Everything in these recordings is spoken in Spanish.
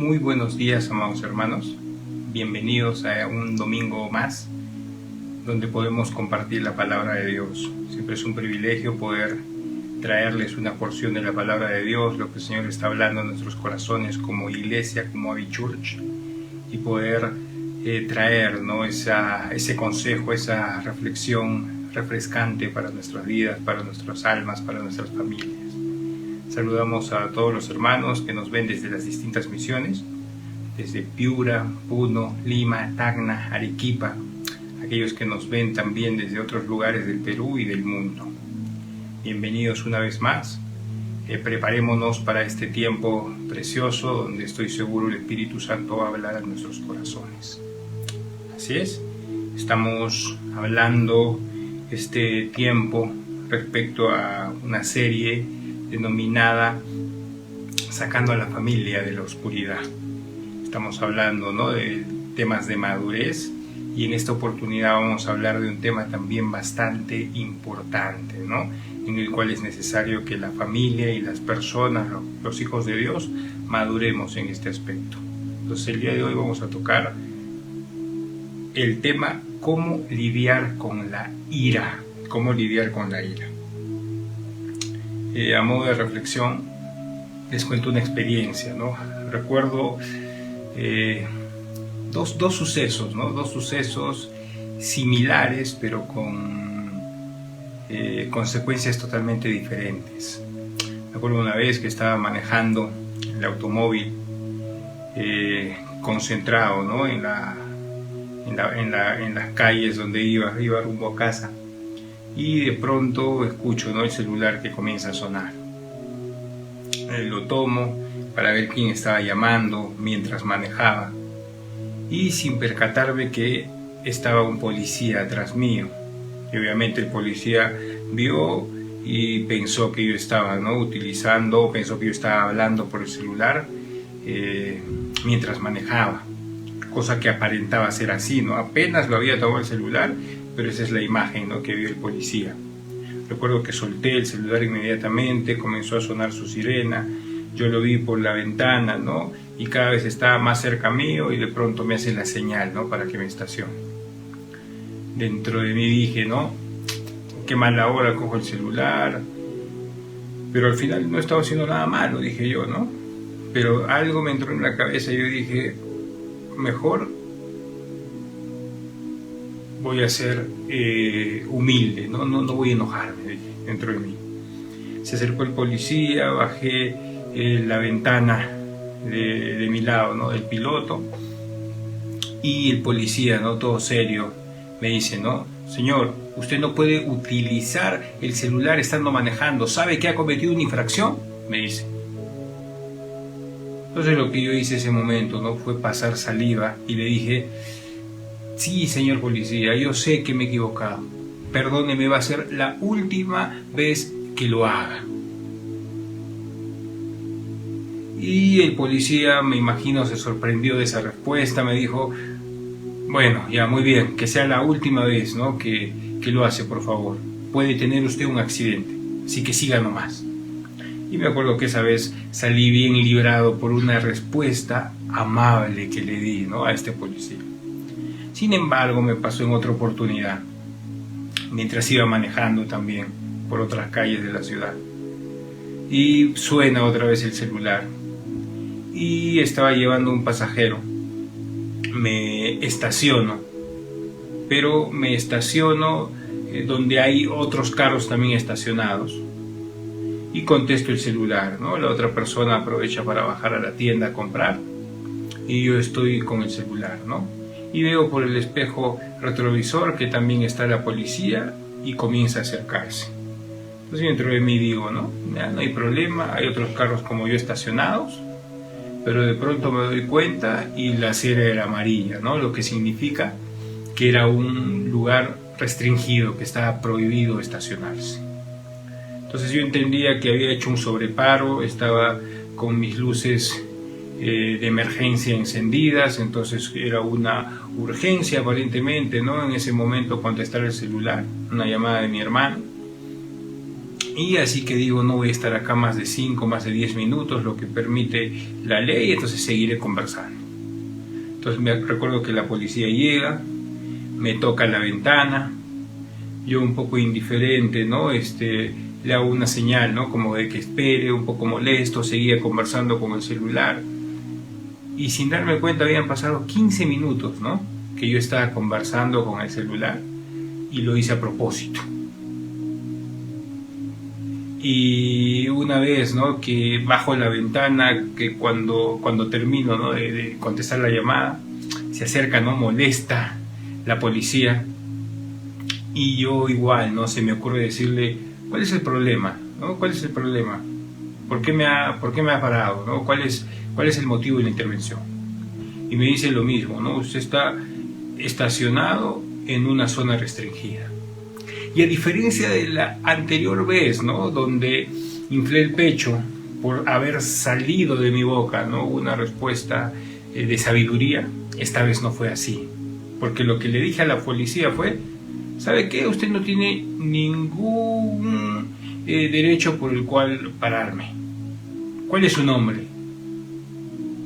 Muy buenos días, amados hermanos. Bienvenidos a un domingo más, donde podemos compartir la palabra de Dios. Siempre es un privilegio poder traerles una porción de la palabra de Dios, lo que el Señor está hablando en nuestros corazones como iglesia, como Avi Church, y poder traer, ¿no?, ese consejo, esa reflexión refrescante para nuestras vidas, para nuestras almas, para nuestras familias. Saludamos a todos los hermanos que nos ven desde las distintas misiones, desde Piura, Puno, Lima, Tacna, Arequipa, aquellos que nos ven también desde otros lugares del Perú y del mundo. Bienvenidos una vez más. Preparémonos para este tiempo precioso donde estoy seguro el Espíritu Santo va a hablar a nuestros corazones. Así es, estamos hablando este tiempo respecto a una serie denominada Sacando a la familia de la oscuridad. Estamos hablando, ¿no?, de temas de madurez, y en esta oportunidad vamos a hablar de un tema también bastante importante, ¿no?, en el cual es necesario que la familia y las personas, los hijos de Dios, maduremos en este aspecto. Entonces el día de hoy vamos a tocar el tema cómo lidiar con la ira. Cómo lidiar con la ira. A modo de reflexión, les cuento una experiencia, ¿no? Recuerdo dos sucesos, ¿no? Dos sucesos similares, pero con consecuencias totalmente diferentes. Me acuerdo una vez que estaba manejando el automóvil, concentrado, ¿no?, en las calles donde iba rumbo a casa, y de pronto escucho, ¿no?, el celular que comienza a sonar. Lo tomo para ver quién estaba llamando mientras manejaba, y sin percatarme que estaba un policía atrás mío. Y obviamente el policía vio y pensó que yo estaba, ¿no?, pensó que yo estaba hablando por el celular mientras manejaba, cosa que aparentaba ser así, ¿no? Apenas lo había tomado el celular, pero esa es la imagen, ¿no?, que vio el policía. Recuerdo que solté el celular inmediatamente, comenzó a sonar su sirena, yo lo vi por la ventana, ¿no?, y cada vez estaba más cerca mío, y de pronto me hace la señal, ¿no?, para que me estacione. Dentro de mí dije, ¿no?, qué mala hora, cojo el celular, pero al final no estaba haciendo nada malo, dije yo, ¿no? Pero algo me entró en la cabeza y yo dije, mejor voy a ser humilde, no voy a enojarme, dije, dentro de mí. Se acercó el policía, bajé la ventana de mi lado, ¿no?, del piloto, y el policía, ¿no?, todo serio, me dice, ¿no?, señor, usted no puede utilizar el celular estando manejando, ¿sabe que ha cometido una infracción?, me dice. Entonces lo que yo hice ese momento, ¿no?, fue pasar saliva, y le dije, sí, señor policía, yo sé que me he equivocado, perdóneme, va a ser la última vez que lo haga. Y el policía, me imagino, se sorprendió de esa respuesta, me dijo, bueno, ya, muy bien, que sea la última vez, ¿no?, que lo hace, por favor. Puede tener usted un accidente, así que siga nomás. Y me acuerdo que esa vez salí bien librado por una respuesta amable que le di, ¿no?, a este policía. Sin embargo, me pasó en otra oportunidad, mientras iba manejando también por otras calles de la ciudad. Y suena otra vez el celular. Y estaba llevando un pasajero. Me estaciono, pero me estaciono donde hay otros carros también estacionados, y contesto el celular, ¿no? La otra persona aprovecha para bajar a la tienda a comprar, y yo estoy con el celular, ¿no? Y veo por el espejo retrovisor que también está la policía, y comienza a acercarse. Entonces dentro de mí digo, ¿no?, ya, no hay problema, hay otros carros como yo estacionados, pero de pronto me doy cuenta y la acera era amarilla, ¿no?, lo que significa que era un lugar restringido, que estaba prohibido estacionarse. Entonces yo entendía que había hecho un sobreparo, estaba con mis luces de emergencia encendidas, entonces era una urgencia aparentemente, ¿no?, en ese momento contestar el celular, una llamada de mi hermano. Y así que digo, no voy a estar acá más de 5, más de 10 minutos, lo que permite la ley, entonces seguiré conversando. Entonces me recuerdo que la policía llega, me toca la ventana, yo un poco indiferente, ¿no? Le hago una señal, ¿no? Como de que espere, un poco molesto, seguía conversando con el celular. Y sin darme cuenta habían pasado 15 minutos, ¿no? Que yo estaba conversando con el celular y lo hice a propósito. Y una vez, ¿no? Que bajo la ventana, que cuando termino, ¿no? de contestar la llamada, se acerca, ¿no? Molesta la policía. Y yo igual, ¿no? Se me ocurre decirle, ¿cuál es el problema? ¿No? ¿Cuál es el problema? ¿Por qué me ha parado? ¿No? ¿Cuál es el motivo de la intervención? Y me dice lo mismo, ¿no? Usted está estacionado en una zona restringida. Y a diferencia de la anterior vez, ¿no? Donde inflé el pecho por haber salido de mi boca, ¿no? Una respuesta de sabiduría, esta vez no fue así. Porque lo que le dije a la policía fue, ¿sabe qué? Usted no tiene ningún derecho por el cual pararme. ¿Cuál es su nombre?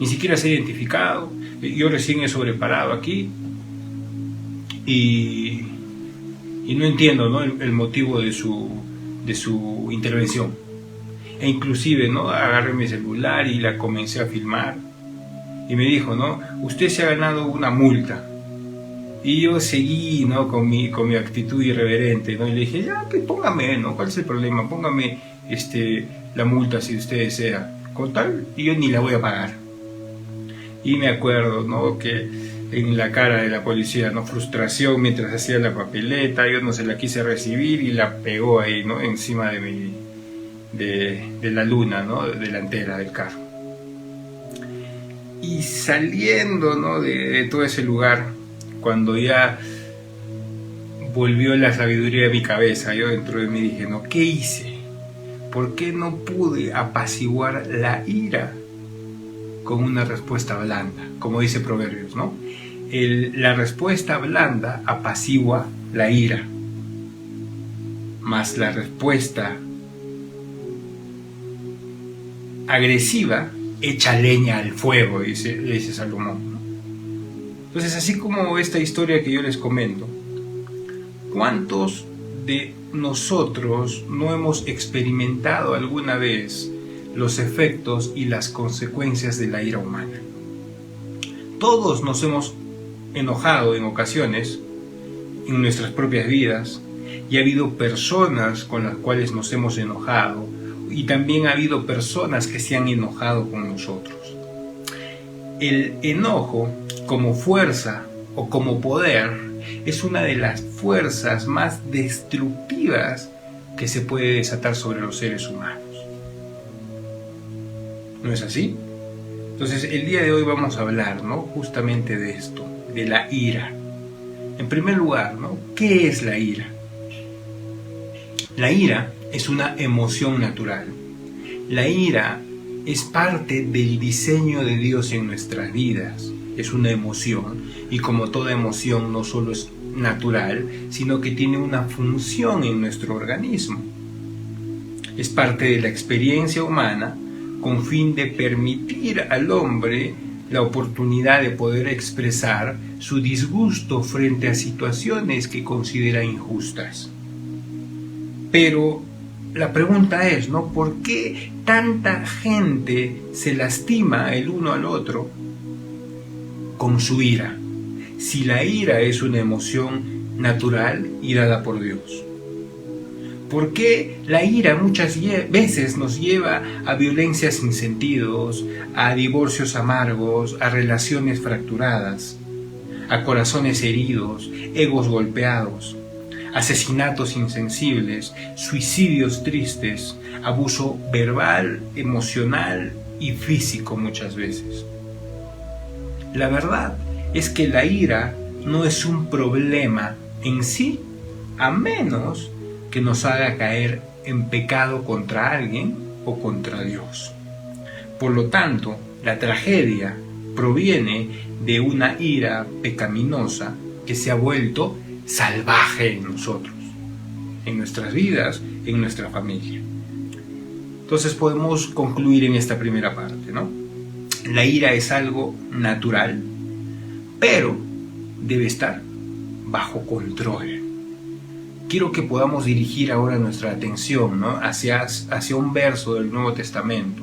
Ni siquiera se ha identificado. Yo recién he sobreparado aquí y no entiendo, ¿no? el motivo de su intervención. E inclusive, ¿no? Agarré mi celular y la comencé a filmar. Y me dijo, ¿no? Usted se ha ganado una multa. Y yo seguí, ¿no? con mi actitud irreverente, ¿no? Y le dije, ya, que póngame, ¿no? ¿Cuál es el problema? Póngame la multa si usted desea. Con tal, y yo ni la voy a pagar. Y me acuerdo, ¿no? Que en la cara de la policía, ¿no? Frustración mientras hacía la papeleta, yo no se la quise recibir y la pegó ahí, ¿no? Encima de la luna, ¿no? Delantera del carro. Y saliendo, ¿no? de todo ese lugar, cuando ya volvió la sabiduría a mi cabeza, yo dentro de mí dije, ¿no? ¿Qué hice? ¿Por qué no pude apaciguar la ira con una respuesta blanda? Como dice Proverbios, ¿no? La respuesta blanda apacigua la ira, mas la respuesta agresiva echa leña al fuego, dice Salomón, ¿no? Entonces, así como esta historia que yo les comento, ¿cuántos de nosotros no hemos experimentado alguna vez los efectos y las consecuencias de la ira humana? Todos nos hemos enojado en ocasiones en nuestras propias vidas, y ha habido personas con las cuales nos hemos enojado, y también ha habido personas que se han enojado con nosotros. El enojo como fuerza o como poder es una de las fuerzas más destructivas que se puede desatar sobre los seres humanos. ¿No es así? Entonces, el día de hoy vamos a hablar, ¿no? Justamente de esto, de la ira. En primer lugar, ¿no? ¿Qué es la ira? La ira es una emoción natural. La ira es parte del diseño de Dios en nuestras vidas. Es una emoción, y como toda emoción no solo es natural, sino que tiene una función en nuestro organismo. Es parte de la experiencia humana con fin de permitir al hombre la oportunidad de poder expresar su disgusto frente a situaciones que considera injustas. Pero la pregunta es, ¿no? ¿Por qué tanta gente se lastima el uno al otro con su ira? Si la ira es una emoción natural y dada por Dios. ¿Por qué la ira muchas veces nos lleva a violencias sin sentidos, a divorcios amargos, a relaciones fracturadas, a corazones heridos, egos golpeados, asesinatos insensibles, suicidios tristes, abuso verbal, emocional y físico muchas veces? La verdad es que la ira no es un problema en sí, a menos que nos haga caer en pecado contra alguien o contra Dios. Por lo tanto, la tragedia proviene de una ira pecaminosa que se ha vuelto salvaje en nosotros. en nuestras vidas, en nuestra familia. Entonces podemos concluir en esta primera parte, ¿no? La ira es algo natural, pero debe estar bajo control. Quiero que podamos dirigir ahora nuestra atención, ¿no?, hacia un verso del Nuevo Testamento,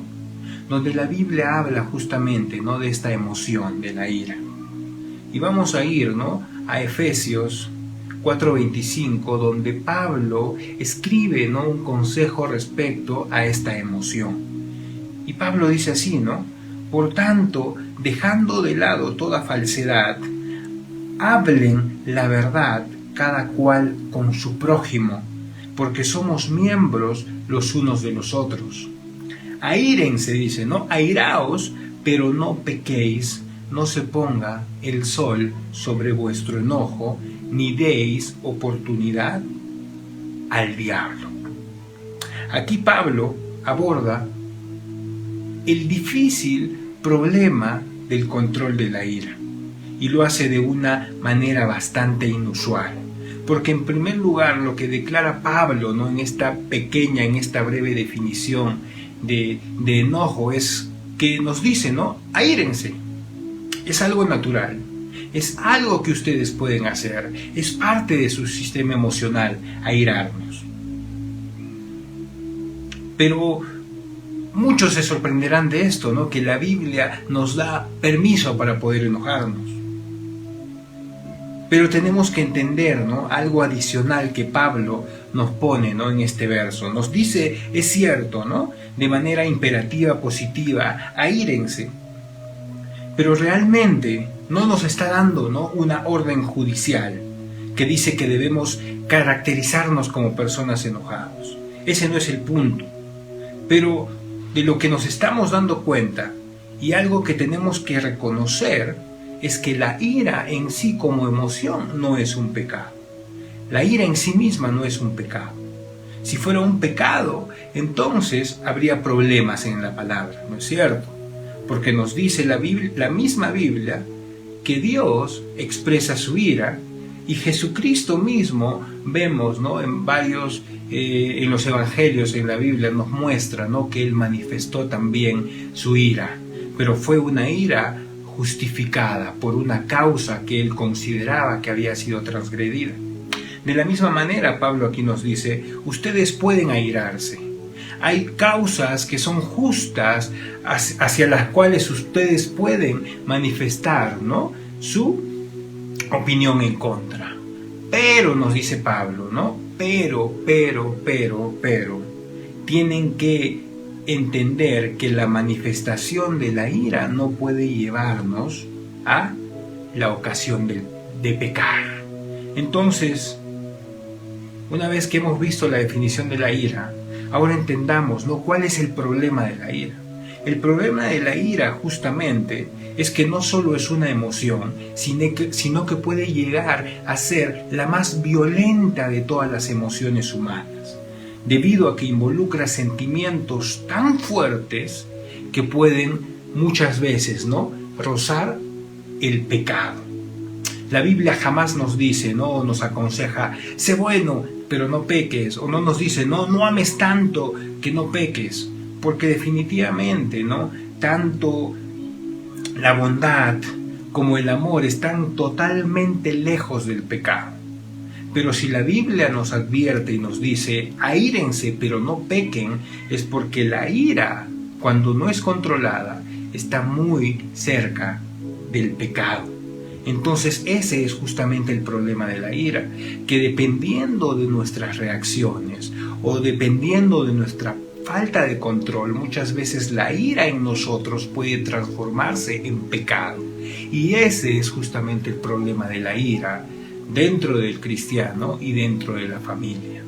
donde la Biblia habla justamente, ¿no?, de esta emoción de la ira. Y vamos a ir, ¿no?, a Efesios 4:25, donde Pablo escribe, ¿no?, un consejo respecto a esta emoción. Y Pablo dice así, ¿no? Por tanto, dejando de lado toda falsedad, hablen la verdad cada cual con su prójimo, porque somos miembros los unos de los otros. Aírense, dice, ¿no? Airaos, pero no pequéis, no se ponga el sol sobre vuestro enojo, ni deis oportunidad al diablo. Aquí Pablo aborda el difícil problema del control de la ira, y lo hace de una manera bastante inusual, porque en primer lugar lo que declara Pablo, ¿no?, en esta breve definición de enojo, es que nos dice, ¿no?, aírense. Es algo natural, es algo que ustedes pueden hacer, es parte de su sistema emocional airarnos. Pero muchos se sorprenderán de esto, ¿no?, que la Biblia nos da permiso para poder enojarnos. Pero tenemos que entender, ¿no?, algo adicional que Pablo nos pone, ¿no?, en este verso. Nos dice, es cierto, ¿no?, de manera imperativa, positiva, aírense. Pero realmente no nos está dando, ¿no?, una orden judicial que dice que debemos caracterizarnos como personas enojados. Ese no es el punto. Pero de lo que nos estamos dando cuenta, y algo que tenemos que reconocer, es que la ira en sí como emoción no es un pecado. La ira en sí misma no es un pecado. Si fuera un pecado, entonces habría problemas en la palabra, ¿no es cierto? Porque nos dice la misma Biblia que Dios expresa su ira, y Jesucristo mismo vemos, ¿no?, en los evangelios, en la Biblia nos muestra, ¿no?, que Él manifestó también su ira, pero fue una ira justificada por una causa que Él consideraba que había sido transgredida. De la misma manera, Pablo aquí nos dice, ustedes pueden airarse. Hay causas que son justas hacia las cuales ustedes pueden manifestar, ¿no?, su opinión en contra. Pero, nos dice Pablo, ¿no?, pero, tienen que entender que la manifestación de la ira no puede llevarnos a la ocasión de pecar. Entonces, una vez que hemos visto la definición de la ira, ahora entendamos, ¿no?, cuál es el problema de la ira. El problema de la ira justamente es que no solo es una emoción, sino que puede llegar a ser la más violenta de todas las emociones humanas, debido a que involucra sentimientos tan fuertes que pueden muchas veces, ¿no?, rozar el pecado. La Biblia jamás nos dice, no nos aconseja, sé bueno, pero no peques, o no nos dice, no ames tanto que no peques, porque definitivamente, ¿no?, tanto la bondad como el amor están totalmente lejos del pecado. Pero si la Biblia nos advierte y nos dice, aírense pero no pequen, es porque la ira, cuando no es controlada, está muy cerca del pecado. Entonces ese es justamente el problema de la ira, que dependiendo de nuestras reacciones o dependiendo de nuestra falta de control, muchas veces la ira en nosotros puede transformarse en pecado. Y ese es justamente el problema de la ira dentro del cristiano y dentro de la familia.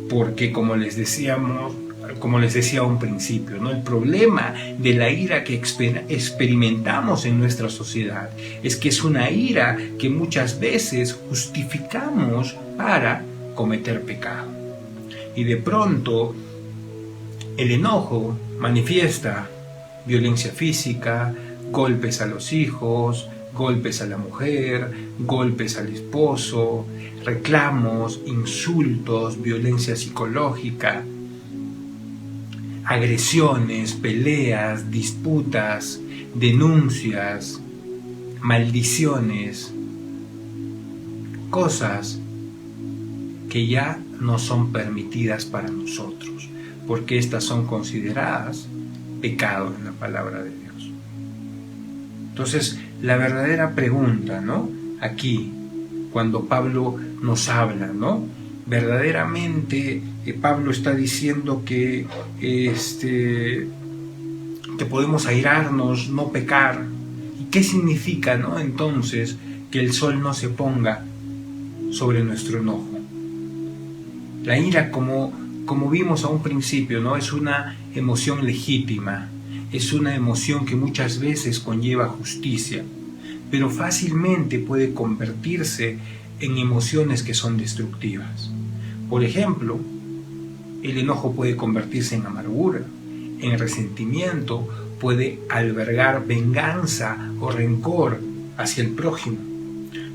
Porque como les decía a un principio, ¿no?, el problema de la ira que experimentamos en nuestra sociedad es que es una ira que muchas veces justificamos para cometer pecado. Y de pronto el enojo manifiesta violencia física, golpes a los hijos, golpes a la mujer, golpes al esposo, reclamos, insultos, violencia psicológica, agresiones, peleas, disputas, denuncias, maldiciones, cosas que ya no son permitidas para nosotros, porque estas son consideradas pecado en la palabra de Dios. Entonces, la verdadera pregunta, ¿no? Aquí, cuando Pablo nos habla, ¿no? Verdaderamente Pablo está diciendo que podemos airarnos, no pecar. ¿Y qué significa, no? Entonces, que el sol no se ponga sobre nuestro enojo. La ira, como vimos a un principio, ¿no? Es una emoción legítima, es una emoción que muchas veces conlleva justicia, pero fácilmente puede convertirse en emociones que son destructivas. Por ejemplo, el enojo puede convertirse en amargura, en resentimiento, puede albergar venganza o rencor hacia el prójimo.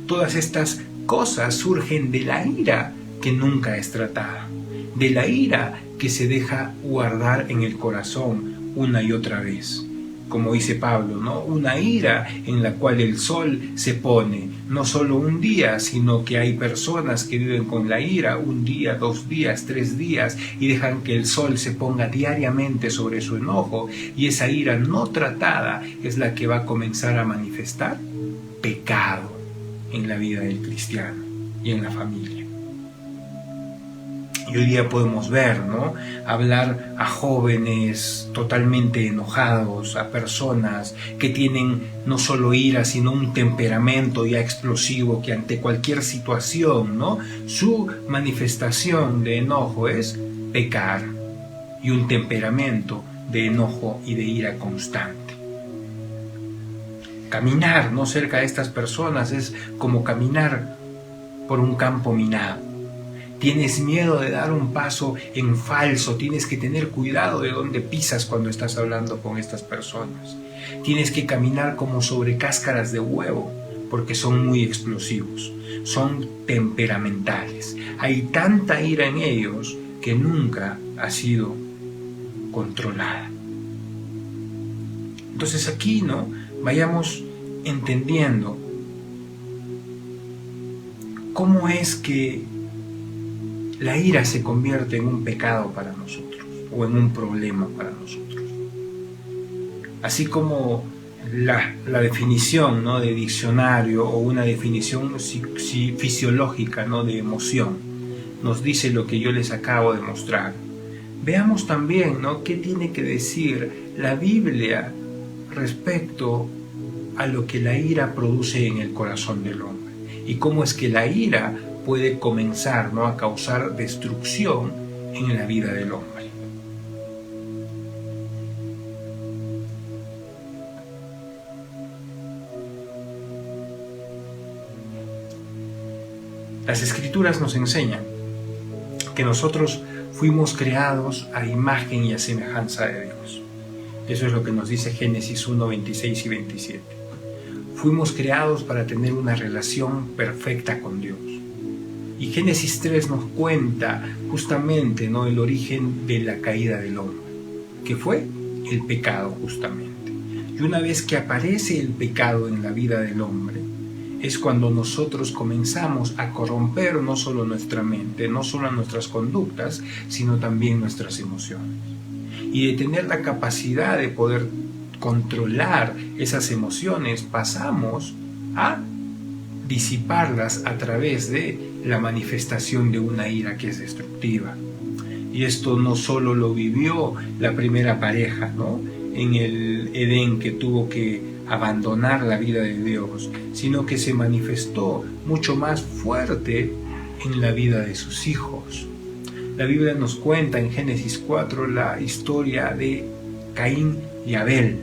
Todas estas cosas surgen de la ira que nunca es tratada, de la ira que se deja guardar en el corazón una y otra vez. Como dice Pablo, ¿no? Una ira en la cual el sol se pone, no solo un día, sino que hay personas que viven con la ira un día, 2 días, 3 días, y dejan que el sol se ponga diariamente sobre su enojo, y esa ira no tratada es la que va a comenzar a manifestar pecado en la vida del cristiano y en la familia. Y hoy día podemos ver, ¿no? Hablar a jóvenes totalmente enojados, a personas que tienen no solo ira, sino un temperamento ya explosivo que ante cualquier situación, ¿no? Su manifestación de enojo es pecar, y un temperamento de enojo y de ira constante. Caminar, ¿no? Cerca de estas personas es como caminar por un campo minado. Tienes miedo de dar un paso en falso, tienes que tener cuidado de dónde pisas cuando estás hablando con estas personas. Tienes que caminar como sobre cáscaras de huevo, porque son muy explosivos, son temperamentales. Hay tanta ira en ellos que nunca ha sido controlada. Entonces aquí, ¿no? Vayamos entendiendo cómo es que la ira se convierte en un pecado para nosotros o en un problema para nosotros. Así como la definición, ¿no? de diccionario o una definición fisiológica, ¿no? de emoción nos dice lo que yo les acabo de mostrar. Veamos también, ¿no? qué tiene que decir la Biblia respecto a lo que la ira produce en el corazón del hombre y cómo es que la ira puede comenzar, ¿no? a causar destrucción en la vida del hombre. Las Escrituras nos enseñan que nosotros fuimos creados a imagen y a semejanza de Dios. Eso es lo que nos dice Génesis 1, 26 y 27. Fuimos creados para tener una relación perfecta con Dios. Y Génesis 3 nos cuenta justamente, ¿no? el origen de la caída del hombre, que fue el pecado justamente. Y una vez que aparece el pecado en la vida del hombre, es cuando nosotros comenzamos a corromper no solo nuestra mente, no solo nuestras conductas, sino también nuestras emociones. Y de tener la capacidad de poder controlar esas emociones, pasamos a disiparlas a través de la manifestación de una ira que es destructiva. Y esto no solo lo vivió la primera pareja, ¿no? en el Edén, que tuvo que abandonar la vida de Dios, sino que se manifestó mucho más fuerte en la vida de sus hijos. La Biblia nos cuenta en Génesis 4 la historia de Caín y Abel.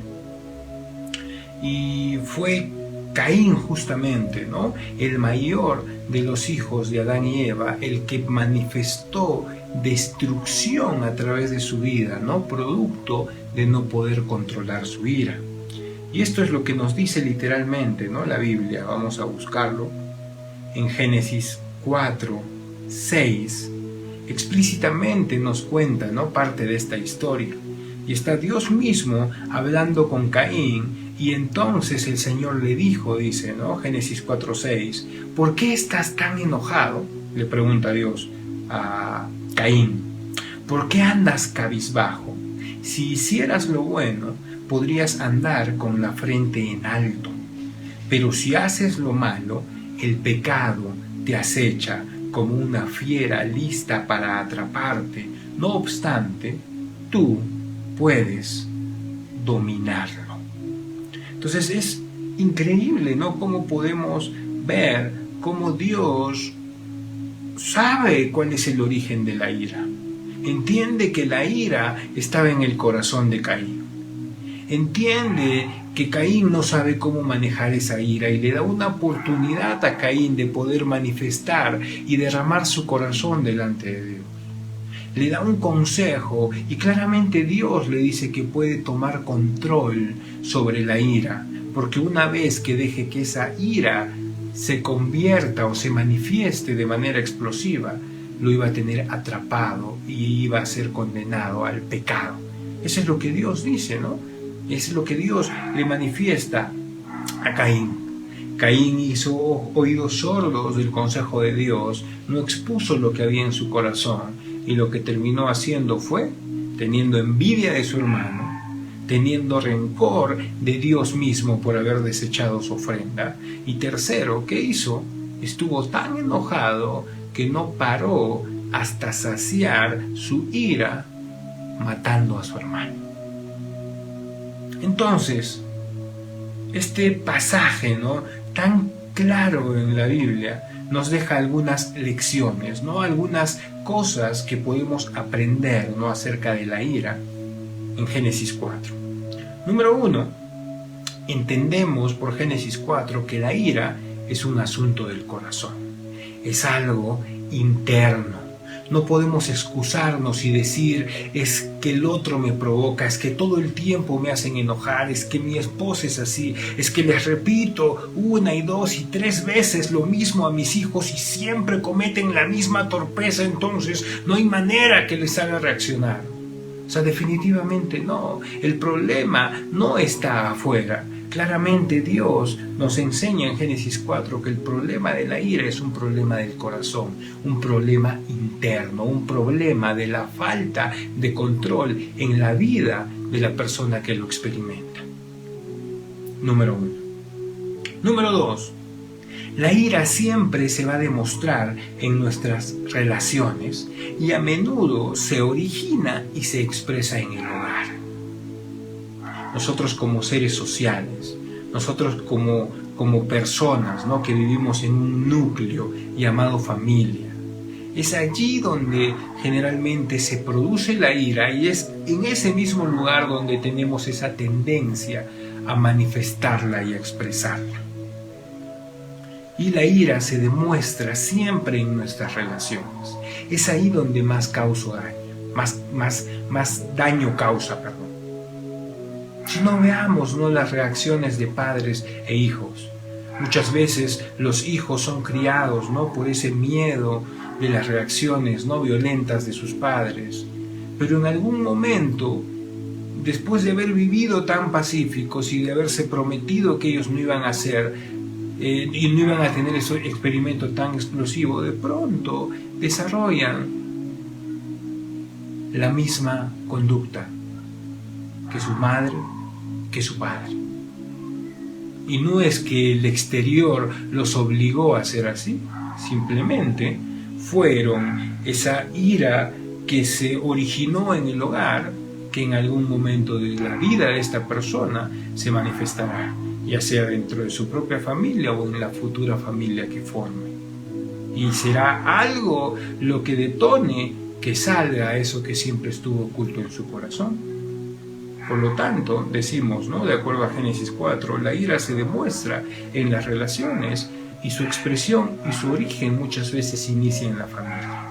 Y fue Caín justamente, ¿no? el mayor de los hijos de Adán y Eva, el que manifestó destrucción a través de su vida, ¿no? producto de no poder controlar su ira. Y esto es lo que nos dice literalmente, ¿no?, la Biblia. Vamos a buscarlo en Génesis 4, 6. Explícitamente nos cuenta, ¿no?, parte de esta historia. Y está Dios mismo hablando con Caín, y entonces el Señor le dijo, dice, ¿no?, Génesis 4, 6, ¿por qué estás tan enojado?, le pregunta Dios a Caín. ¿Por qué andas cabizbajo? Si hicieras lo bueno, podrías andar con la frente en alto. Pero si haces lo malo, el pecado te acecha como una fiera lista para atraparte. No obstante, tú puedes dominarlo. Entonces es increíble, ¿no?, cómo podemos ver cómo Dios sabe cuál es el origen de la ira. Entiende que la ira estaba en el corazón de Caín. Entiende que Caín no sabe cómo manejar esa ira y le da una oportunidad a Caín de poder manifestar y derramar su corazón delante de Dios. Le da un consejo y claramente Dios le dice que puede tomar control sobre la ira, porque una vez que deje que esa ira se convierta o se manifieste de manera explosiva, lo iba a tener atrapado y iba a ser condenado al pecado. Eso es lo que Dios dice, ¿no? Eso es lo que Dios le manifiesta a Caín. Caín hizo oídos sordos del consejo de Dios, no expuso lo que había en su corazón, y lo que terminó haciendo fue teniendo envidia de su hermano, teniendo rencor de Dios mismo por haber desechado su ofrenda. Y tercero, ¿qué hizo? Estuvo tan enojado que no paró hasta saciar su ira matando a su hermano. Entonces, este pasaje, ¿no?, tan claro en la Biblia, nos deja algunas lecciones, ¿no?, algunas cosas que podemos aprender, ¿no?, acerca de la ira en Génesis 4. Número 1, entendemos por Génesis 4 que la ira es un asunto del corazón. Es algo interno. No podemos excusarnos y decir, es que el otro me provoca, es que todo el tiempo me hacen enojar, es que mi esposa es así, es que les repito 1 y 2 y 3 veces lo mismo a mis hijos y siempre cometen la misma torpeza, entonces no hay manera que les haga reaccionar. O sea, definitivamente no. El problema no está afuera. Claramente Dios nos enseña en Génesis 4 que el problema de la ira es un problema del corazón, un problema interno, un problema de la falta de control en la vida de la persona que lo experimenta. Número 1. Número 2. La ira siempre se va a demostrar en nuestras relaciones y a menudo se origina y se expresa en el hogar. Nosotros como seres sociales, nosotros como personas, ¿no?, que vivimos en un núcleo llamado familia, es allí donde generalmente se produce la ira y es en ese mismo lugar donde tenemos esa tendencia a manifestarla y a expresarla. Y la ira se demuestra siempre en nuestras relaciones. Es ahí donde más causa daño, más daño causa, perdón. Si no veamos, ¿no?, las reacciones de padres e hijos. Muchas veces los hijos son criados, ¿no?, por ese miedo de las reacciones no violentas de sus padres. Pero en algún momento, después de haber vivido tan pacíficos y de haberse prometido que ellos no iban a hacer y no iban a tener ese experimento tan explosivo, de pronto desarrollan la misma conducta que su madre, que su padre. Y no es que el exterior los obligó a hacer así, simplemente fueron esa ira que se originó en el hogar, que en algún momento de la vida de esta persona se manifestará, ya sea dentro de su propia familia o en la futura familia que forme. Y será algo lo que detone que salga eso que siempre estuvo oculto en su corazón. Por lo tanto, decimos, ¿no?, de acuerdo a Génesis 4, la ira se demuestra en las relaciones y su expresión y su origen muchas veces inicia en la familia.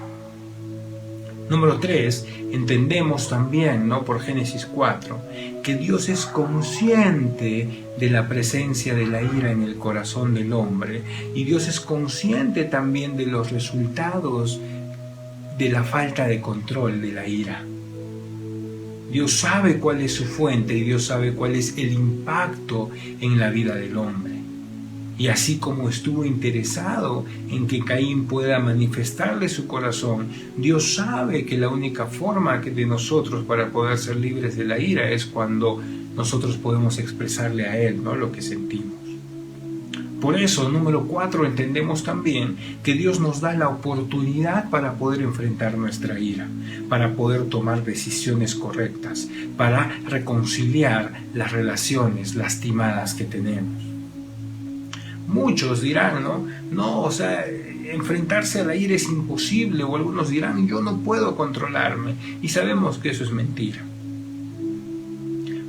Número 3, entendemos también, ¿no?, por Génesis 4, que Dios es consciente de la presencia de la ira en el corazón del hombre, y Dios es consciente también de los resultados de la falta de control de la ira. Dios sabe cuál es su fuente y Dios sabe cuál es el impacto en la vida del hombre. Y así como estuvo interesado en que Caín pueda manifestarle su corazón, Dios sabe que la única forma de nosotros para poder ser libres de la ira es cuando nosotros podemos expresarle a Él, ¿no?, lo que sentimos. Por eso, número 4, entendemos también que Dios nos da la oportunidad para poder enfrentar nuestra ira, para poder tomar decisiones correctas, para reconciliar las relaciones lastimadas que tenemos. Muchos dirán, no, enfrentarse a la ira es imposible, o algunos dirán, yo no puedo controlarme, y sabemos que eso es mentira.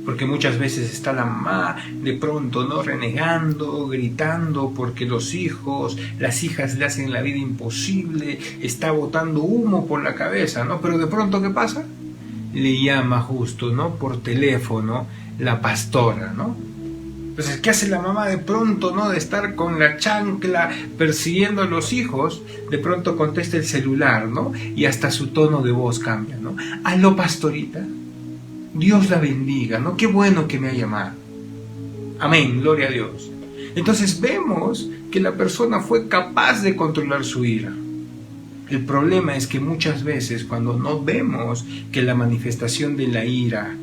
Porque muchas veces está la mamá de pronto, ¿no?, renegando, gritando porque los hijos, las hijas le hacen la vida imposible, está botando humo por la cabeza, ¿no? Pero de pronto, ¿qué pasa? Le llama justo, ¿no?, por teléfono la pastora, ¿no? Entonces, ¿qué hace la mamá de pronto, ¿no?, de estar con la chancla persiguiendo a los hijos? De pronto contesta el celular, ¿no? Y hasta su tono de voz cambia, ¿no? Aló, pastorita. Dios la bendiga, ¿no? Qué bueno que me ha llamado. Amén, gloria a Dios. Entonces vemos que la persona fue capaz de controlar su ira. El problema es que muchas veces cuando no vemos que la manifestación de la ira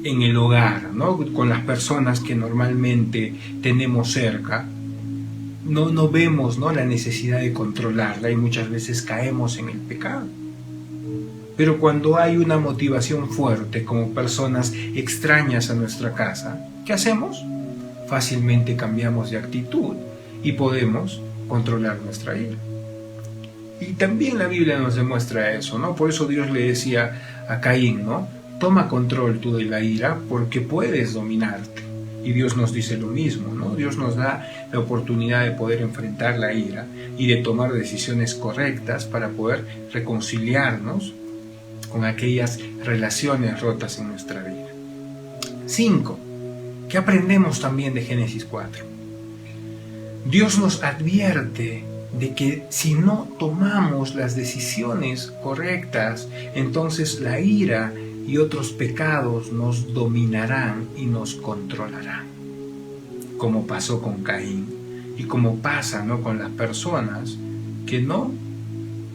en el hogar, ¿no?, con las personas que normalmente tenemos cerca, no vemos, ¿no?, la necesidad de controlarla y muchas veces caemos en el pecado. Pero cuando hay una motivación fuerte, como personas extrañas a nuestra casa, ¿qué hacemos? Fácilmente cambiamos de actitud y podemos controlar nuestra ira. Y también la Biblia nos demuestra eso, ¿no? Por eso Dios le decía a Caín, ¿no?, toma control tú de la ira porque puedes dominarte. Y Dios nos dice lo mismo, ¿no? Dios nos da la oportunidad de poder enfrentar la ira y de tomar decisiones correctas para poder reconciliarnos con aquellas relaciones rotas en nuestra vida. 5. ¿Qué aprendemos también de Génesis 4? Dios nos advierte de que si no tomamos las decisiones correctas, entonces la ira y otros pecados nos dominarán y nos controlarán, como pasó con Caín y como pasa, ¿no?, con las personas que no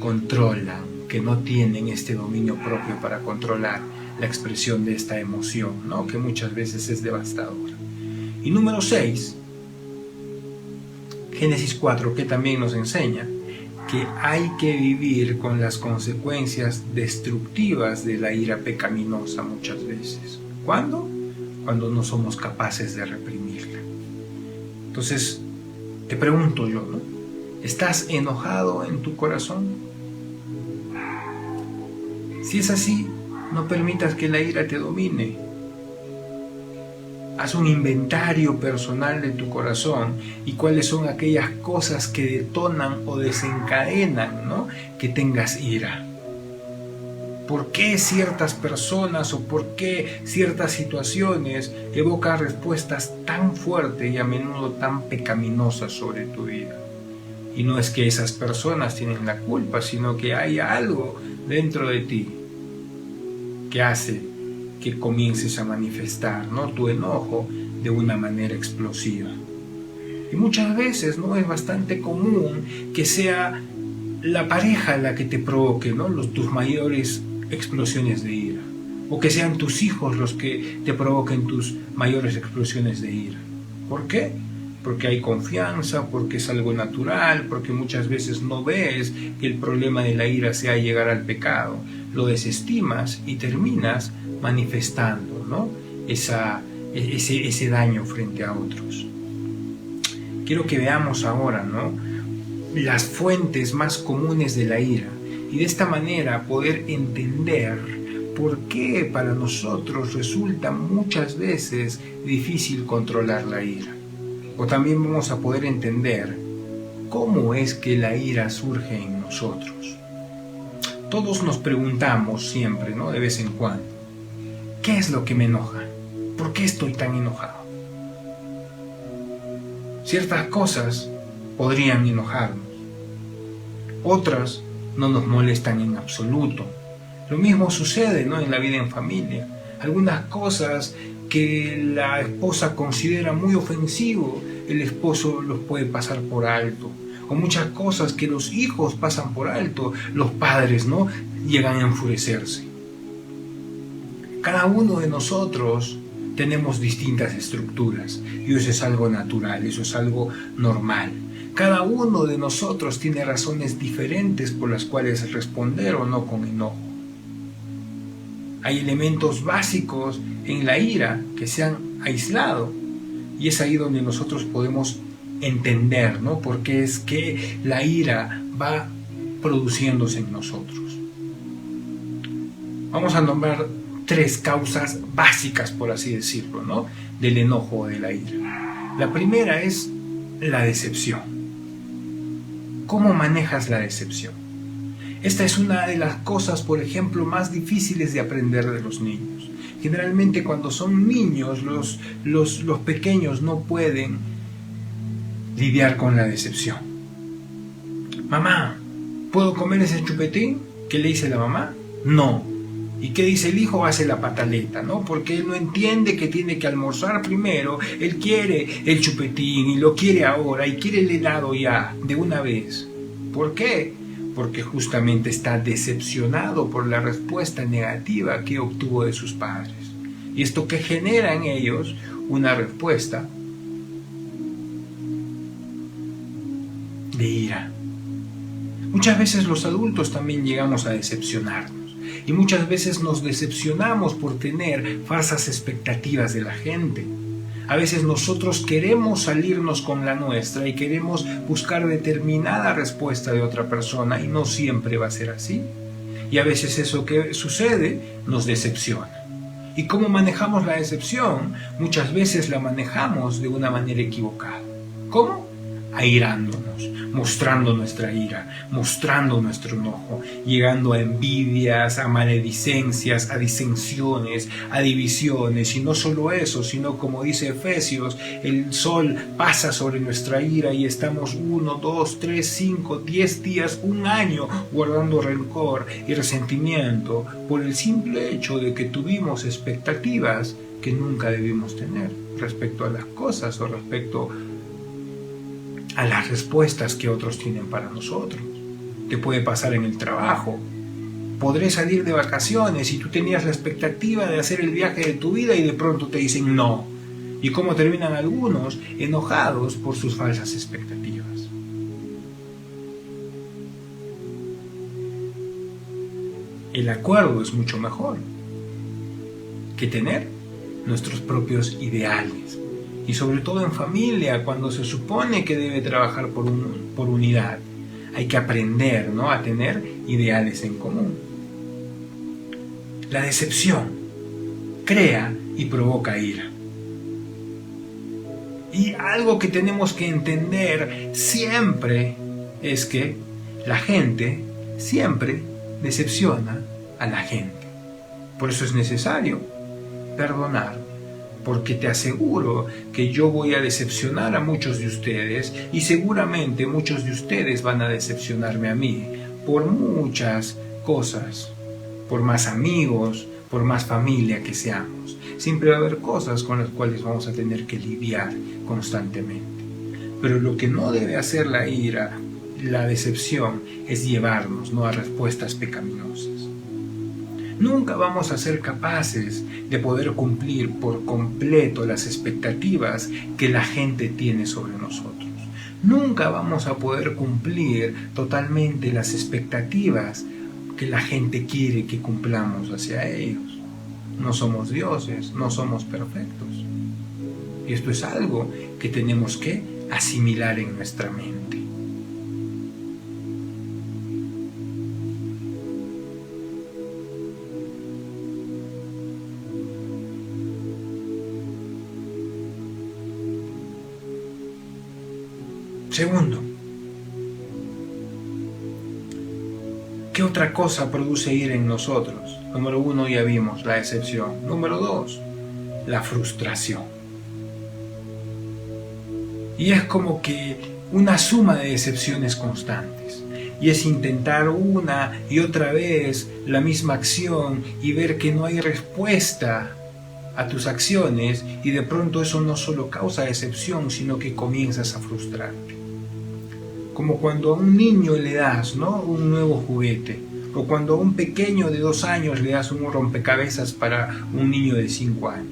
controlan, que no tienen este dominio propio para controlar la expresión de esta emoción, ¿no?, que muchas veces es devastadora. Y número 6, Génesis 4, que también nos enseña que hay que vivir con las consecuencias destructivas de la ira pecaminosa muchas veces. ¿Cuándo? Cuando no somos capaces de reprimirla. Entonces, te pregunto yo, ¿no?, ¿estás enojado en tu corazón? Si es así, no permitas que la ira te domine. Haz un inventario personal de tu corazón y cuáles son aquellas cosas que detonan o desencadenan, ¿no?, que tengas ira. ¿Por qué ciertas personas o por qué ciertas situaciones evocan respuestas tan fuertes y a menudo tan pecaminosas sobre tu vida? Y no es que esas personas tienen la culpa, sino que hay algo dentro de ti que hace que comiences a manifestar, ¿no?, tu enojo de una manera explosiva. Y muchas veces, ¿no?, es bastante común que sea la pareja la que te provoque, ¿no?, tus mayores explosiones de ira, o que sean tus hijos los que te provoquen tus mayores explosiones de ira. ¿Por qué? Porque hay confianza, porque es algo natural, porque muchas veces no ves que el problema de la ira sea llegar al pecado, lo desestimas y terminas manifestando, ¿no?, ese daño frente a otros. Quiero que veamos ahora, ¿no?, las fuentes más comunes de la ira y de esta manera poder entender por qué para nosotros resulta muchas veces difícil controlar la ira. O también vamos a poder entender cómo es que la ira surge en nosotros. Todos nos preguntamos siempre, ¿no? De vez en cuando, ¿qué es lo que me enoja? ¿Por qué estoy tan enojado? Ciertas cosas podrían enojarnos, otras no nos molestan en absoluto. Lo mismo sucede, ¿no?, en la vida en familia. Algunas cosas que la esposa considera muy ofensivo, el esposo los puede pasar por alto. O muchas cosas que los hijos pasan por alto, los padres, ¿no?, llegan a enfurecerse. Cada uno de nosotros tenemos distintas estructuras y eso es algo natural, eso es algo normal. Cada uno de nosotros tiene razones diferentes por las cuales responder o no con enojo. Hay elementos básicos en la ira que se han aislado y es ahí donde nosotros podemos entender, ¿no?, por qué es que la ira va produciéndose en nosotros. Vamos a nombrar 3 causas básicas, por así decirlo, ¿no?, del enojo o de la ira. La primera es la decepción. ¿Cómo manejas la decepción? Esta es una de las cosas, por ejemplo, más difíciles de aprender de los niños. Generalmente cuando son niños, los pequeños no pueden lidiar con la decepción. Mamá, ¿puedo comer ese chupetín? ¿Qué le dice la mamá? No. ¿Y qué dice el hijo? Hace la pataleta, ¿no? Porque él no entiende que tiene que almorzar primero. Él quiere el chupetín y lo quiere ahora y quiere el helado ya, de una vez. ¿Por qué? Porque justamente está decepcionado por la respuesta negativa que obtuvo de sus padres. Y esto que genera en ellos una respuesta de ira. Muchas veces los adultos también llegamos a decepcionarnos. Y muchas veces nos decepcionamos por tener falsas expectativas de la gente. A veces nosotros queremos salirnos con la nuestra y queremos buscar determinada respuesta de otra persona y no siempre va a ser así. Y a veces eso que sucede nos decepciona. ¿Y cómo manejamos la decepción? Muchas veces la manejamos de una manera equivocada. ¿Cómo? Airándonos, mostrando nuestra ira, mostrando nuestro enojo, llegando a envidias, a maledicencias, a disensiones, a divisiones, y no solo eso, sino como dice Efesios, el sol pasa sobre nuestra ira y estamos 1, 2, 3, 5, 10 días, un año guardando rencor y resentimiento por el simple hecho de que tuvimos expectativas que nunca debimos tener respecto a las cosas o respecto a las respuestas que otros tienen para nosotros. Te puede pasar en el trabajo. Podré salir de vacaciones y tú tenías la expectativa de hacer el viaje de tu vida y de pronto te dicen no. ¿Y cómo terminan algunos? Enojados por sus falsas expectativas. El acuerdo es mucho mejor que tener nuestros propios ideales. Y sobre todo en familia, cuando se supone que debe trabajar por unidad, hay que aprender, ¿no?, a tener ideales en común. La decepción crea y provoca ira. Y algo que tenemos que entender siempre es que la gente siempre decepciona a la gente. Por eso es necesario perdonar. Porque te aseguro que yo voy a decepcionar a muchos de ustedes y seguramente muchos de ustedes van a decepcionarme a mí por muchas cosas, por más amigos, por más familia que seamos. Siempre va a haber cosas con las cuales vamos a tener que lidiar constantemente. Pero lo que no debe hacer la ira, la decepción, es llevarnos, ¿no?, a respuestas pecaminosas. Nunca vamos a ser capaces de poder cumplir por completo las expectativas que la gente tiene sobre nosotros. Nunca vamos a poder cumplir totalmente las expectativas que la gente quiere que cumplamos hacia ellos. No somos dioses, no somos perfectos. Y esto es algo que tenemos que asimilar en nuestra mente. Segundo, ¿Qué otra cosa produce ira en nosotros? Número 1, ya vimos, la decepción. Número 2, la frustración. Y es como que una suma de decepciones constantes. Y es intentar una y otra vez la misma acción y ver que no hay respuesta a tus acciones, y de pronto eso no solo causa decepción, sino que comienzas a frustrarte. Como cuando a un niño le das, ¿no?, un nuevo juguete, o cuando a un pequeño de 2 años le das un rompecabezas para un niño de 5 años.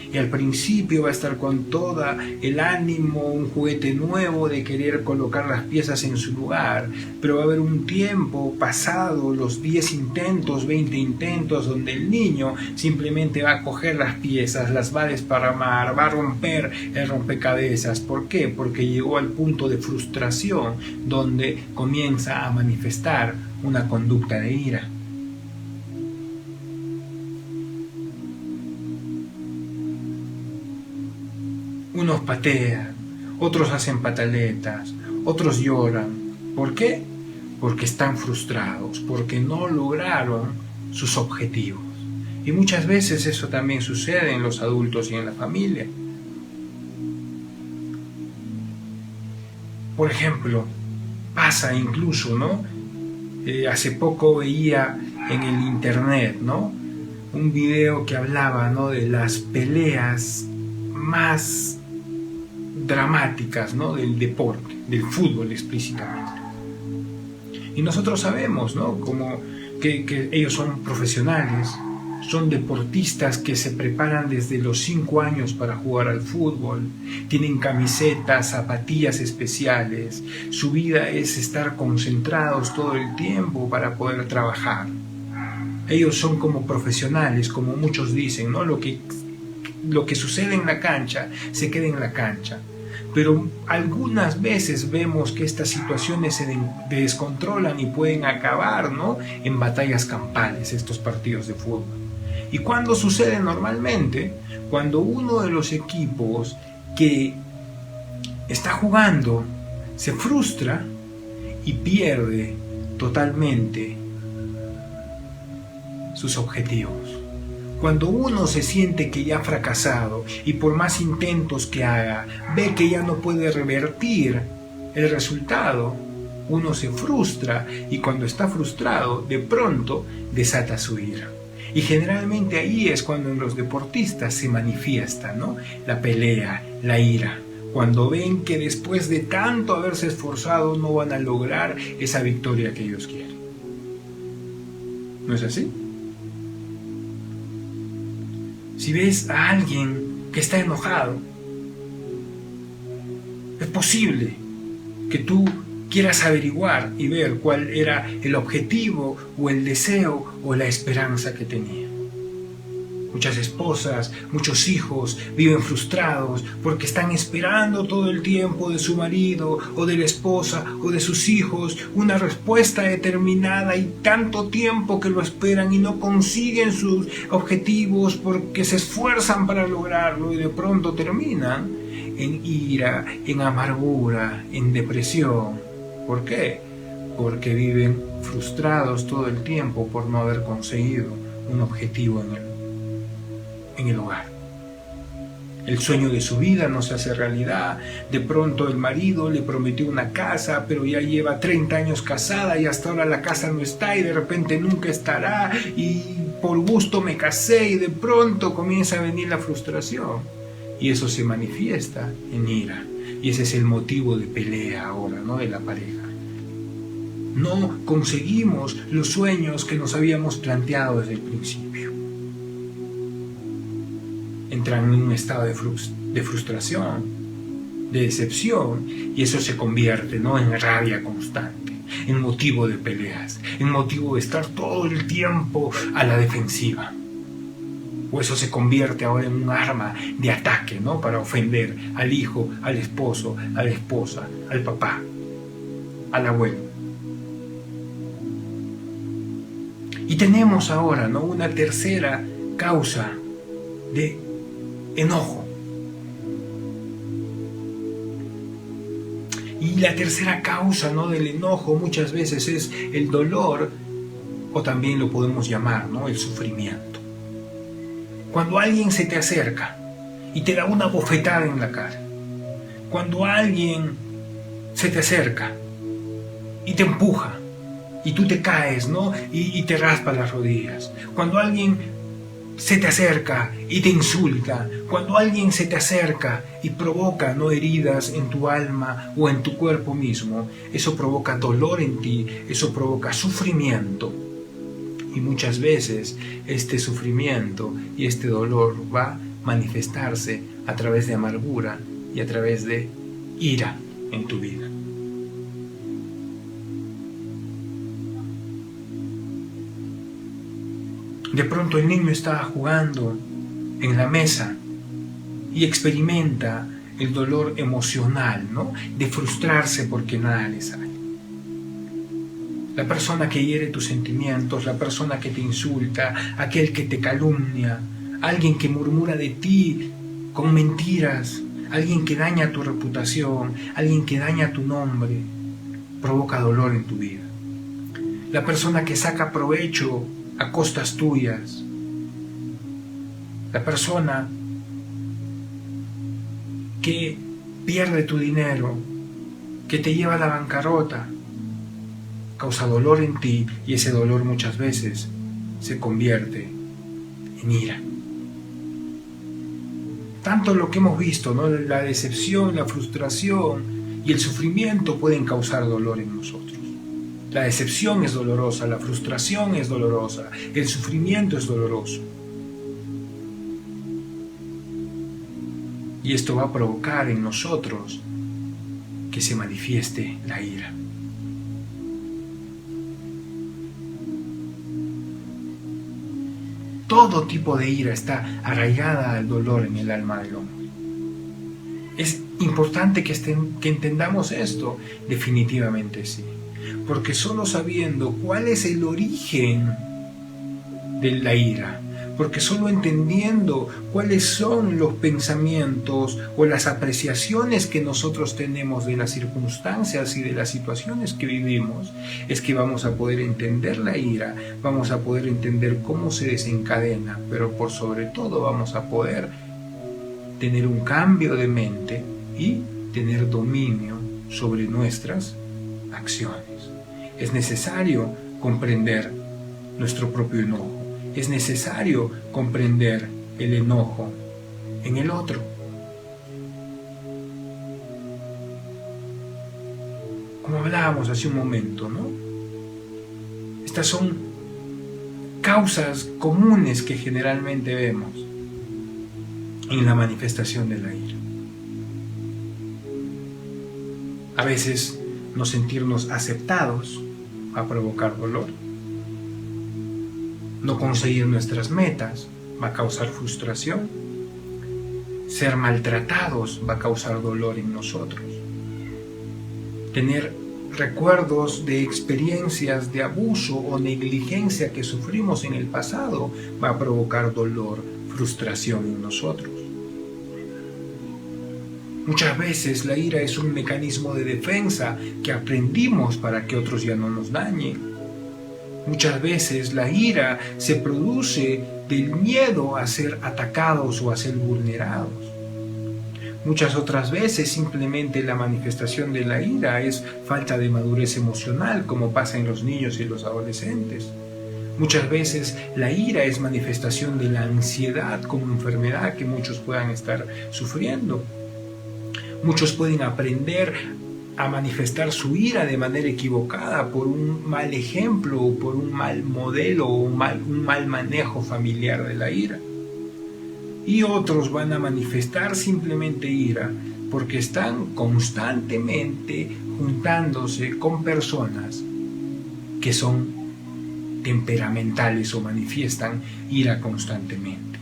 Y al principio va a estar con todo el ánimo, un juguete nuevo de querer colocar las piezas en su lugar, pero va a haber un tiempo pasado, los 10 intentos, 20 intentos, donde el niño simplemente va a coger las piezas, las va a desparramar, va a romper el rompecabezas. ¿Por qué? Porque llegó al punto de frustración donde comienza a manifestar una conducta de ira. Unos patean, otros hacen pataletas, otros lloran. ¿Por qué? Porque están frustrados, porque no lograron sus objetivos. Y muchas veces eso también sucede en los adultos y en la familia. Por ejemplo, pasa incluso, ¿no? Hace poco veía en el internet, ¿no?, un video que hablaba, ¿no?, de las peleas más dramáticas, ¿no?, del deporte, del fútbol explícitamente. Y nosotros sabemos, ¿no?, como que ellos son profesionales, son deportistas que se preparan desde los 5 años para jugar al fútbol, tienen camisetas, zapatillas especiales, su vida es estar concentrados todo el tiempo para poder trabajar. Ellos son como profesionales, como muchos dicen, ¿no?, lo que sucede en la cancha se queda en la cancha. Pero algunas veces vemos que estas situaciones se descontrolan y pueden acabar, ¿no?, en batallas campales, estos partidos de fútbol. ¿Y cuándo sucede normalmente? Cuando uno de los equipos que está jugando se frustra y pierde totalmente sus objetivos. Cuando uno se siente que ya ha fracasado y por más intentos que haga, ve que ya no puede revertir el resultado, uno se frustra, y cuando está frustrado, de pronto desata su ira. Y generalmente ahí es cuando en los deportistas se manifiesta, ¿no?, la pelea, la ira. Cuando ven que después de tanto haberse esforzado no van a lograr esa victoria que ellos quieren. ¿No es así? Si ves a alguien que está enojado, es posible que tú quieras averiguar y ver cuál era el objetivo o el deseo o la esperanza que tenía. Muchas esposas, muchos hijos viven frustrados porque están esperando todo el tiempo de su marido o de la esposa o de sus hijos una respuesta determinada, y tanto tiempo que lo esperan y no consiguen sus objetivos porque se esfuerzan para lograrlo, y de pronto terminan en ira, en amargura, en depresión. ¿Por qué? Porque viven frustrados todo el tiempo por no haber conseguido un objetivo en el hogar. El sueño de su vida no se hace realidad. De pronto el marido le prometió una casa, pero ya lleva 30 años casada y hasta ahora la casa no está, y de repente nunca estará, y por gusto me casé, y de pronto comienza a venir la frustración. Y eso se manifiesta en ira. Y ese es el motivo de pelea ahora, ¿no?, de la pareja. No conseguimos los sueños que nos habíamos planteado desde el principio. Entran en un estado de frustración, de decepción, y eso se convierte, ¿no?, en rabia constante, en motivo de peleas, en motivo de estar todo el tiempo a la defensiva. O eso se convierte ahora en un arma de ataque, ¿no?, para ofender al hijo, al esposo, a la esposa, al papá, al abuelo. Y tenemos ahora, ¿no?, una tercera causa de enojo. Y la tercera causa, ¿no?, del enojo muchas veces es el dolor o también lo podemos llamar, ¿no?, el sufrimiento. Cuando alguien se te acerca y te da una bofetada en la cara, cuando alguien se te acerca y te empuja y tú te caes, ¿no?, y te raspas las rodillas, cuando alguien se te acerca y te insulta, cuando alguien se te acerca y provoca, ¿no?, heridas en tu alma o en tu cuerpo mismo, eso provoca dolor en ti, eso provoca sufrimiento. Y muchas veces este sufrimiento y este dolor va a manifestarse a través de amargura y a través de ira en tu vida. De pronto el niño está jugando en la mesa y experimenta el dolor emocional, ¿no?, de frustrarse porque nada le sale. La persona que hiere tus sentimientos, la persona que te insulta, aquel que te calumnia, alguien que murmura de ti con mentiras, alguien que daña tu reputación, alguien que daña tu nombre, provoca dolor en tu vida. La persona que saca provecho a costas tuyas, la persona que pierde tu dinero, que te lleva a la bancarrota, causa dolor en ti, y ese dolor muchas veces se convierte en ira. Tanto lo que hemos visto, ¿no?, la decepción, la frustración y el sufrimiento pueden causar dolor en nosotros. La decepción es dolorosa, la frustración es dolorosa, el sufrimiento es doloroso. Y esto va a provocar en nosotros que se manifieste la ira. Todo tipo de ira está arraigada al dolor en el alma del hombre. ¿Es importante que entendamos esto? Definitivamente sí. Porque solo sabiendo cuál es el origen de la ira, porque solo entendiendo cuáles son los pensamientos o las apreciaciones que nosotros tenemos de las circunstancias y de las situaciones que vivimos, es que vamos a poder entender la ira, vamos a poder entender cómo se desencadena, pero por sobre todo vamos a poder tener un cambio de mente y tener dominio sobre nuestras acciones. Es necesario comprender nuestro propio enojo. Es necesario comprender el enojo en el otro. Como hablábamos hace un momento, ¿no? Estas son causas comunes que generalmente vemos en la manifestación de la ira. A veces no sentirnos aceptados va a provocar dolor. No conseguir nuestras metas va a causar frustración. Ser maltratados va a causar dolor en nosotros. Tener recuerdos de experiencias de abuso o negligencia que sufrimos en el pasado va a provocar dolor, frustración en nosotros. Muchas veces la ira es un mecanismo de defensa que aprendimos para que otros ya no nos dañen. Muchas veces la ira se produce del miedo a ser atacados o a ser vulnerados. Muchas otras veces simplemente la manifestación de la ira es falta de madurez emocional, como pasa en los niños y los adolescentes. Muchas veces la ira es manifestación de la ansiedad como enfermedad que muchos puedan estar sufriendo. Muchos pueden aprender a manifestar su ira de manera equivocada por un mal ejemplo o por un mal modelo o un mal manejo familiar de la ira. Y otros van a manifestar simplemente ira porque están constantemente juntándose con personas que son temperamentales o manifiestan ira constantemente.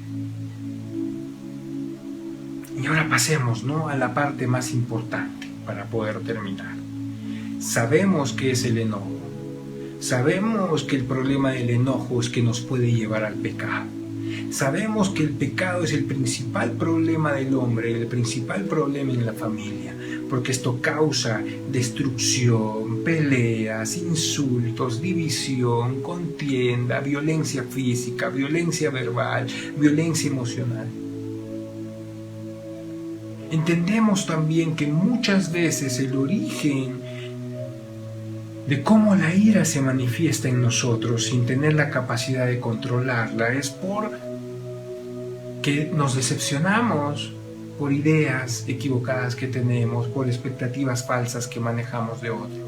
Y ahora pasemos, ¿no?, a la parte más importante para poder terminar. Sabemos qué es el enojo. Sabemos que el problema del enojo es que nos puede llevar al pecado. sabemos que el pecado es el principal problema del hombre, el principal problema en la familia, porque esto causa destrucción, peleas, insultos, división, contienda, violencia física, violencia verbal, violencia emocional. Entendemos también que muchas veces el origen de cómo la ira se manifiesta en nosotros sin tener la capacidad de controlarla es por que nos decepcionamos por ideas equivocadas que tenemos, por expectativas falsas que manejamos de otros.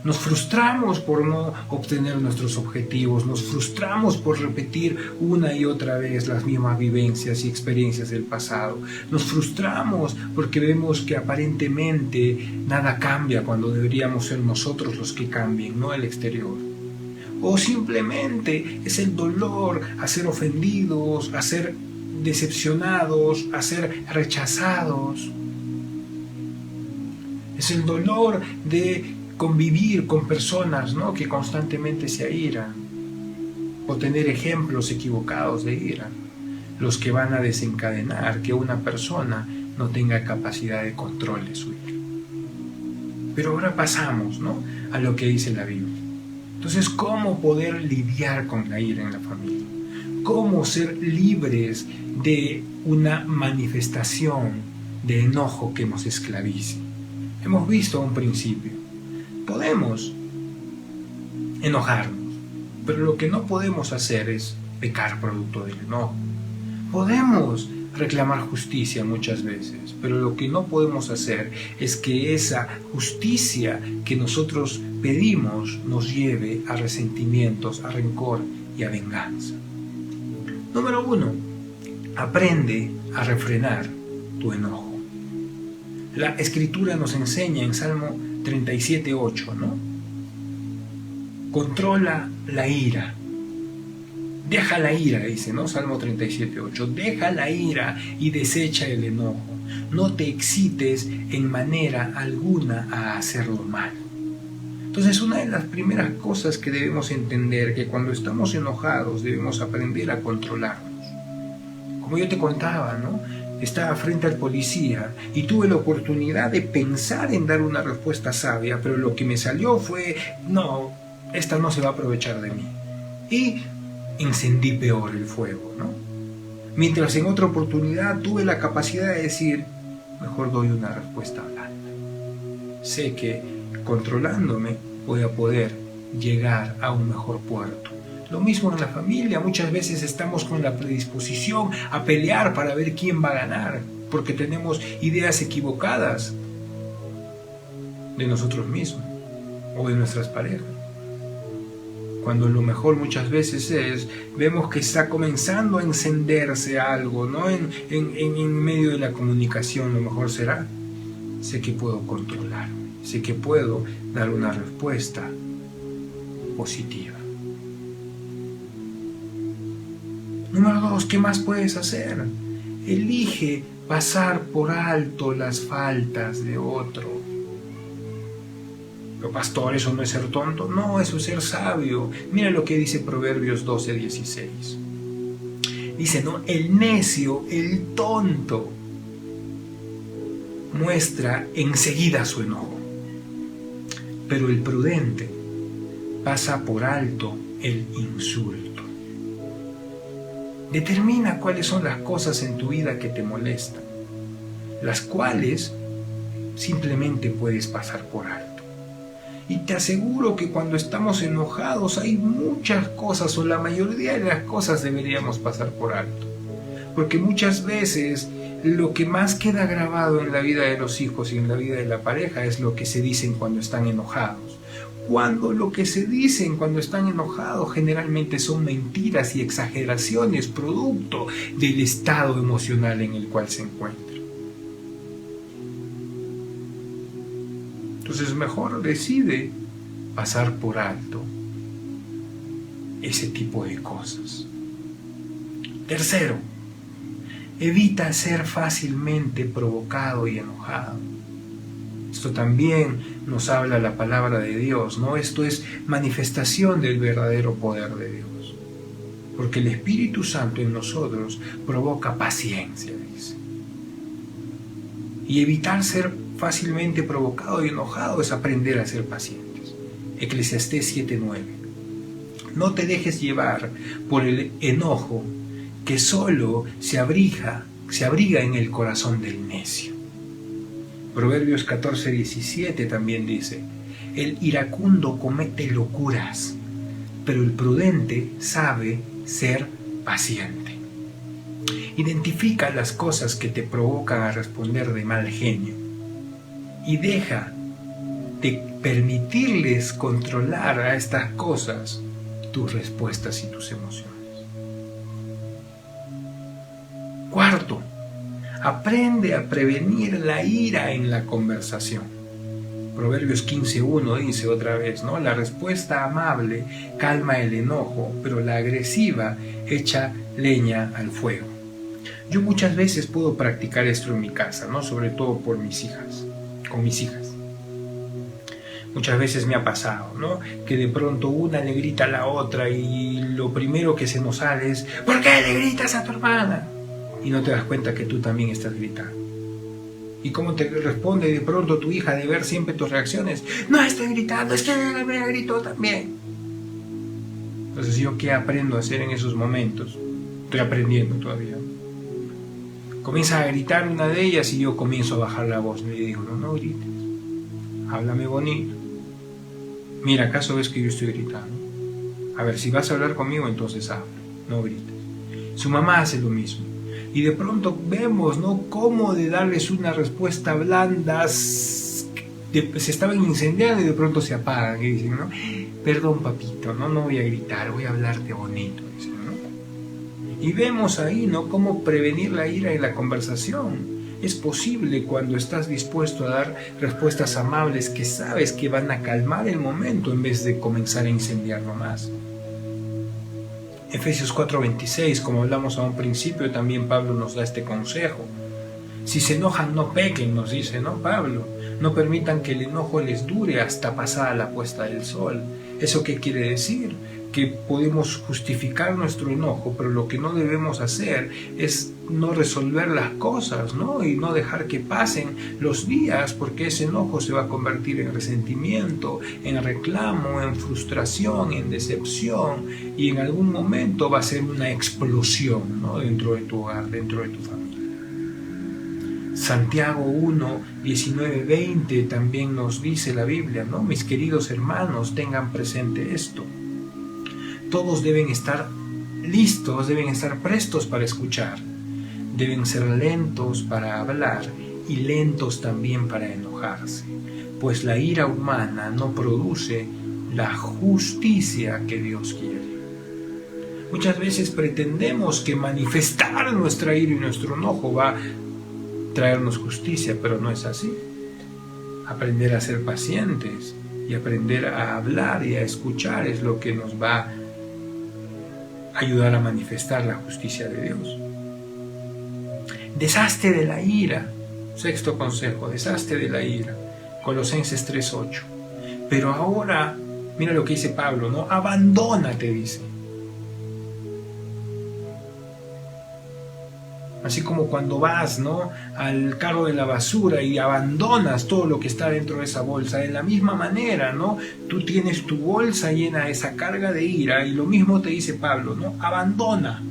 Nos frustramos por no obtener nuestros objetivos, nos frustramos por repetir una y otra vez las mismas vivencias y experiencias del pasado. Nos frustramos porque vemos que aparentemente nada cambia cuando deberíamos ser nosotros los que cambien, no el exterior. O simplemente es el dolor a ser ofendidos, a ser decepcionados, a ser rechazados. Es el dolor de convivir con personas, ¿no?, que constantemente se airan, o tener ejemplos equivocados de ira, los que van a desencadenar que una persona no tenga capacidad de control de su ira. Pero ahora pasamos, ¿no?, a lo que dice la Biblia. Entonces, ¿cómo poder lidiar con la ira en la familia? ¿Cómo ser libres de una manifestación de enojo que nos esclavice? Hemos visto a un principio. Podemos enojarnos, pero lo que no podemos hacer es pecar producto del enojo. Podemos reclamar justicia muchas veces, pero lo que no podemos hacer es que esa justicia que nosotros pedimos nos lleve a resentimientos, a rencor y a venganza. Número 1. Aprende a refrenar tu enojo. La Escritura nos enseña en Salmo 37:8, ¿no? Controla la ira. Deja la ira, dice, ¿no? Salmo 37:8. Deja la ira y desecha el enojo. No te excites en manera alguna a hacerlo mal. Entonces, una de las primeras cosas que debemos entender, que cuando estamos enojados debemos aprender a controlarnos. Como yo te contaba, ¿no?, estaba frente al policía y tuve la oportunidad de pensar en dar una respuesta sabia, pero lo que me salió fue, no, esta no se va a aprovechar de mí. Y encendí peor el fuego, ¿no? Mientras en otra oportunidad tuve la capacidad de decir, mejor doy una respuesta blanda. Sé que controlándome voy a poder llegar a un mejor puerto. Lo mismo en la familia, muchas veces estamos con la predisposición a pelear para ver quién va a ganar, porque tenemos ideas equivocadas de nosotros mismos o de nuestras parejas. Cuando lo mejor muchas veces vemos que está comenzando a encenderse algo, ¿no?, en medio de la comunicación, lo mejor será, sé que puedo controlarme, sé que puedo dar una respuesta positiva. Número 2, ¿qué más puedes hacer? Elige pasar por alto las faltas de otro. Pero pastor, ¿eso no es ser tonto? No, eso es ser sabio. Mira lo que dice Proverbios 12:16. Dice, ¿no?, el necio, el tonto, muestra enseguida su enojo, pero el prudente pasa por alto el insulto. Determina cuáles son las cosas en tu vida que te molestan, las cuales simplemente puedes pasar por alto. Y te aseguro que cuando estamos enojados hay muchas cosas, o la mayoría de las cosas deberíamos pasar por alto. Porque muchas veces lo que más queda grabado en la vida de los hijos y en la vida de la pareja es lo que se dicen cuando están enojados. Cuando lo que se dicen cuando están enojados generalmente son mentiras y exageraciones producto del estado emocional en el cual se encuentran. Entonces mejor decide pasar por alto ese tipo de cosas. Tercero, evita ser fácilmente provocado y enojado. Esto también nos habla la palabra de Dios, ¿no? Esto es manifestación del verdadero poder de Dios. porque el Espíritu Santo en nosotros provoca paciencia, dice. Y evitar ser fácilmente provocado y enojado es aprender a ser pacientes. Eclesiastés 7:9. No te dejes llevar por el enojo que solo se abriga en el corazón del necio. Proverbios 14:17 también dice: el iracundo comete locuras, pero el prudente sabe ser paciente. Identifica las cosas que te provocan a responder de mal genio y deja de permitirles controlar a estas cosas tus respuestas y tus emociones. Cuarto, aprende a prevenir la ira en la conversación. Proverbios 15:1 dice otra vez, ¿no? La respuesta amable calma el enojo, pero la agresiva echa leña al fuego. Yo muchas veces puedo practicar esto en mi casa, ¿no? Sobre todo con mis hijas. Muchas veces me ha pasado, ¿no? Que de pronto una le grita a la otra y lo primero que se nos sale es: ¿por qué le gritas a tu hermana? Y no te das cuenta que tú también estás gritando. ¿Y cómo te responde de pronto tu hija de ver siempre tus reacciones? No estoy gritando, es que me gritó también. Entonces, ¿yo qué aprendo a hacer en esos momentos? Estoy aprendiendo todavía. Comienza a gritar una de ellas y yo comienzo a bajar la voz. Le digo: no grites, háblame bonito. Mira, ¿acaso ves que yo estoy gritando? A ver, si vas a hablar conmigo, entonces habla, no grites. Su mamá hace lo mismo. Y de pronto vemos, ¿no?, cómo de darles una respuesta blanda se estaban incendiando y de pronto se apagan y dicen, ¿no? Perdón, papito, no voy a gritar, voy a hablarte bonito, dicen, ¿no? Y vemos ahí, ¿no?, cómo prevenir la ira en la conversación. Es posible cuando estás dispuesto a dar respuestas amables que sabes que van a calmar el momento en vez de comenzar a incendiarlo más. Efesios 4:26, como hablamos a un principio, también Pablo nos da este consejo. Si se enojan, no pequen, nos dice, ¿no, Pablo? No permitan que el enojo les dure hasta pasada la puesta del sol. ¿Eso qué quiere decir? Que podemos justificar nuestro enojo, pero lo que no debemos hacer es no resolver las cosas, ¿no? Y no dejar que pasen los días, porque ese enojo se va a convertir en resentimiento, en reclamo, en frustración, en decepción, y en algún momento va a ser una explosión, ¿no?, dentro de tu hogar, dentro de tu familia. Santiago 1, 19, 20 también nos dice la Biblia, ¿no? Mis queridos hermanos, tengan presente esto. Todos deben estar listos, deben estar prestos para escuchar. Deben ser lentos para hablar y lentos también para enojarse, pues la ira humana no produce la justicia que Dios quiere. Muchas veces pretendemos que manifestar nuestra ira y nuestro enojo va a traernos justicia, pero no es así. Aprender a ser pacientes y aprender a hablar y a escuchar es lo que nos va a ayudar a manifestar la justicia de Dios. Deshazte de la ira. Sexto consejo, deshazte de la ira. Colosenses 3:8. Pero ahora, mira lo que dice Pablo, ¿no? Abandónate, dice. Así como cuando vas, ¿no?, al carro de la basura y abandonas todo lo que está dentro de esa bolsa. De la misma manera, ¿no?, tú tienes tu bolsa llena de esa carga de ira y lo mismo te dice Pablo, ¿no? Abandona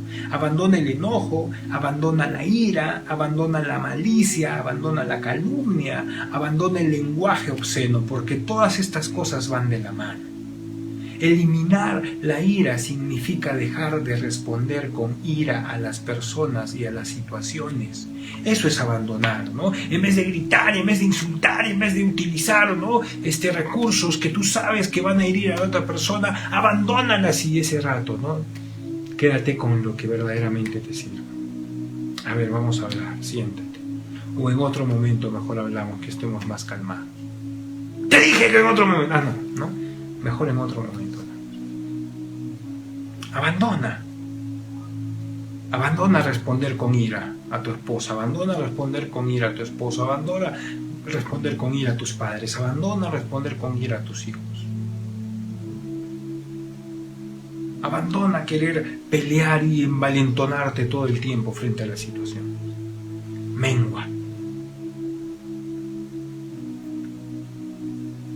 el enojo, abandona la ira, abandona la malicia, abandona la calumnia, abandona el lenguaje obsceno, porque todas estas cosas van de la mano. Eliminar la ira significa dejar de responder con ira a las personas y a las situaciones. Eso es abandonar, ¿no? En vez de gritar, en vez de insultar, en vez de utilizar, ¿no?, recursos que tú sabes que van a herir a la otra persona, abandónalas y ese rato, ¿no?, quédate con lo que verdaderamente te sirve. A ver, vamos a hablar, siéntate. O en otro momento mejor hablamos, que estemos más calmados. Te dije que en otro momento. No. Mejor en otro momento. Abandona responder con ira a tu esposa, abandona responder con ira a tu esposo, abandona responder con ira a tus padres, abandona responder con ira a tus hijos. Abandona querer pelear y envalentonarte todo el tiempo frente a la situación. Mengua.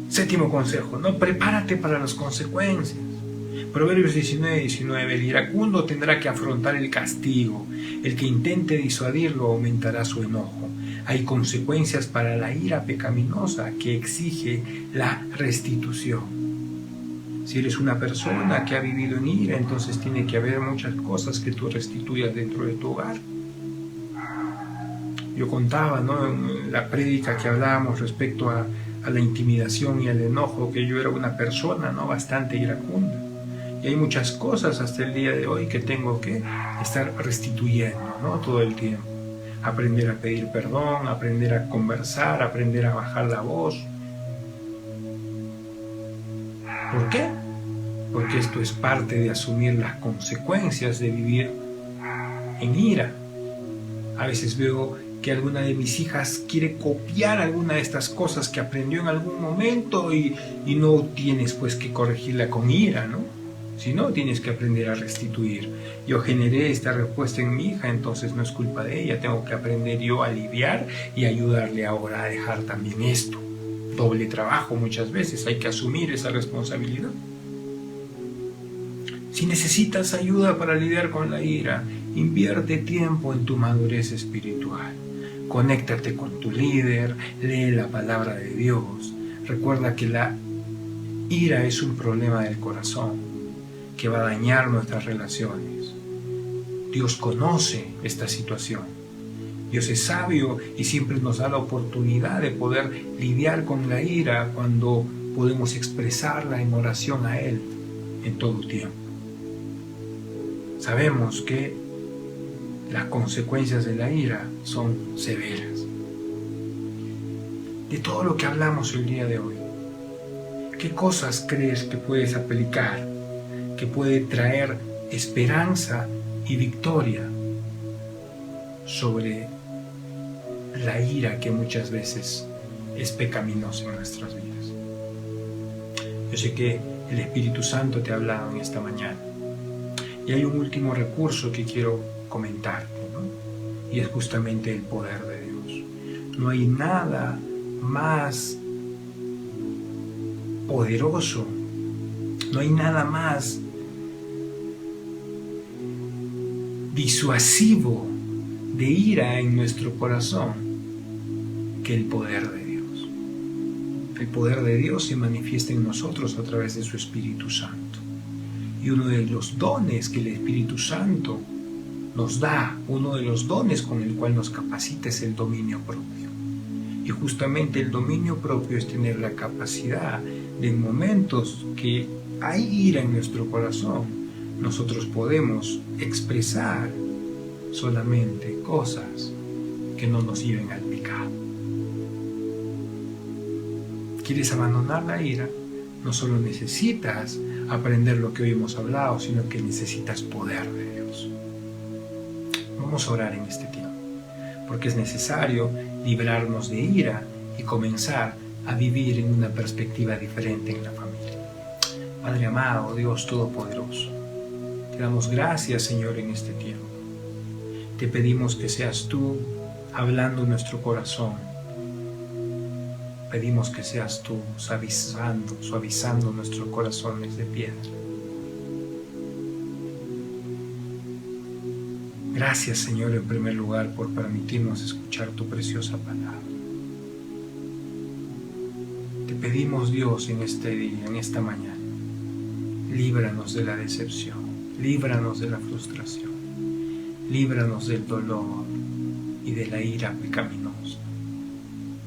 Séptimo consejo, no, prepárate para las consecuencias. Proverbios 19:19, el iracundo tendrá que afrontar el castigo. El que intente disuadirlo aumentará su enojo. Hay consecuencias para la ira pecaminosa que exige la restitución. Si eres una persona que ha vivido en ira, entonces tiene que haber muchas cosas que tú restituyas dentro de tu hogar. Yo contaba, ¿no?, en la prédica que hablábamos respecto a la intimidación y al enojo, que yo era una persona, ¿no?, bastante iracunda. Y hay muchas cosas hasta el día de hoy que tengo que estar restituyendo, ¿no?, todo el tiempo. Aprender a pedir perdón, aprender a conversar, aprender a bajar la voz. ¿Por qué? Porque esto es parte de asumir las consecuencias de vivir en ira. A veces veo que alguna de mis hijas quiere copiar alguna de estas cosas que aprendió en algún momento y no tienes pues que corregirla con ira, ¿no? Sino tienes que aprender a restituir. Yo generé esta respuesta en mi hija, entonces no es culpa de ella, tengo que aprender yo a aliviar y ayudarle ahora a dejar también esto. Doble trabajo muchas veces, hay que asumir esa responsabilidad. Si necesitas ayuda para lidiar con la ira, invierte tiempo en tu madurez espiritual. Conéctate con tu líder, lee la palabra de Dios. Recuerda que la ira es un problema del corazón que va a dañar nuestras relaciones. Dios conoce esta situación. Dios es sabio y siempre nos da la oportunidad de poder lidiar con la ira cuando podemos expresarla en oración a Él en todo tiempo. Sabemos que las consecuencias de la ira son severas. De todo lo que hablamos el día de hoy, ¿qué cosas crees que puedes aplicar, que puede traer esperanza y victoria sobre la ira que muchas veces es pecaminosa en nuestras vidas? Yo sé que el Espíritu Santo te ha hablado en esta mañana. Y hay un último recurso que quiero comentarte, ¿no? Y es justamente el poder de Dios. No hay nada más poderoso, no hay nada más disuasivo de ira en nuestro corazón que el poder de Dios. El poder de Dios se manifiesta en nosotros a través de su Espíritu Santo. Y uno de los dones que el Espíritu Santo nos da, uno de los dones con el cual nos capacita, es el dominio propio. Y justamente el dominio propio es tener la capacidad de, en momentos que hay ira en nuestro corazón, nosotros podemos expresar solamente cosas que no nos lleven al pecado. ¿Quieres abandonar la ira? No solo necesitas aprender lo que hoy hemos hablado, sino que necesitas poder de Dios. Vamos a orar en este tiempo, porque es necesario librarnos de ira y comenzar a vivir en una perspectiva diferente en la familia. Padre amado, Dios Todopoderoso, te damos gracias, Señor, en este tiempo. Te pedimos que seas tú hablando en nuestro corazón. Pedimos que seas tú suavizando nuestros corazones de piedra. Gracias, Señor, en primer lugar, por permitirnos escuchar tu preciosa palabra. Te pedimos, Dios, en este día, en esta mañana, líbranos de la decepción, líbranos de la frustración, líbranos del dolor y de la ira pecaminosa.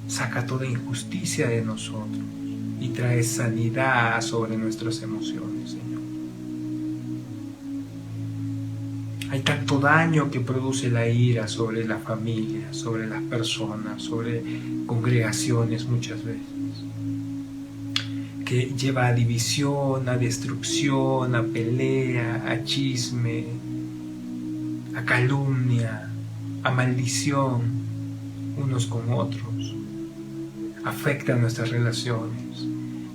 Saca toda injusticia de nosotros y trae sanidad sobre nuestras emociones, Señor. Hay tanto daño que produce la ira sobre la familia, sobre las personas, sobre congregaciones muchas veces, que lleva a división, a destrucción, a pelea, a chisme, a calumnia, a maldición unos con otros. Afecta nuestras relaciones,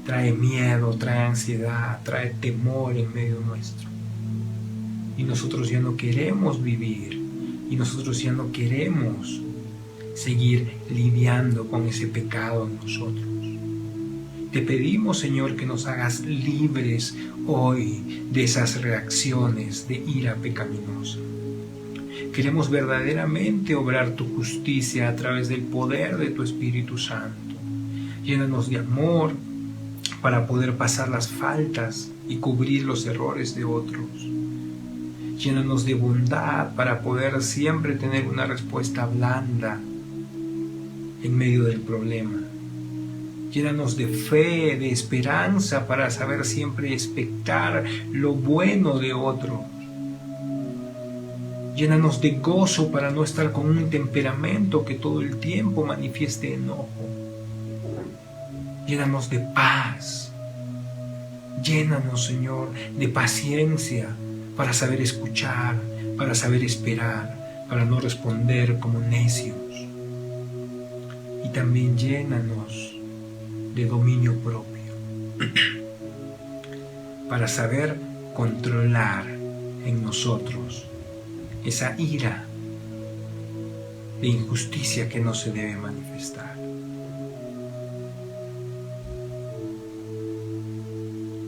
trae miedo, trae ansiedad, trae temor en medio nuestro. y nosotros ya no queremos vivir, y nosotros ya no queremos seguir lidiando con ese pecado en nosotros. Te pedimos, Señor, que nos hagas libres hoy de esas reacciones de ira pecaminosa. Queremos verdaderamente obrar tu justicia a través del poder de tu Espíritu Santo. Llénanos de amor para poder pasar las faltas y cubrir los errores de otros. Llénanos de bondad para poder siempre tener una respuesta blanda en medio del problema. Llénanos de fe, de esperanza para saber siempre expectar lo bueno de otros. Llénanos de gozo para no estar con un temperamento que todo el tiempo manifieste enojo. Llénanos de paz. Llénanos, Señor, de paciencia para saber escuchar, para saber esperar, para no responder como necios. Y también llénanos de dominio propio para saber controlar en nosotros esa ira de injusticia que no se debe manifestar.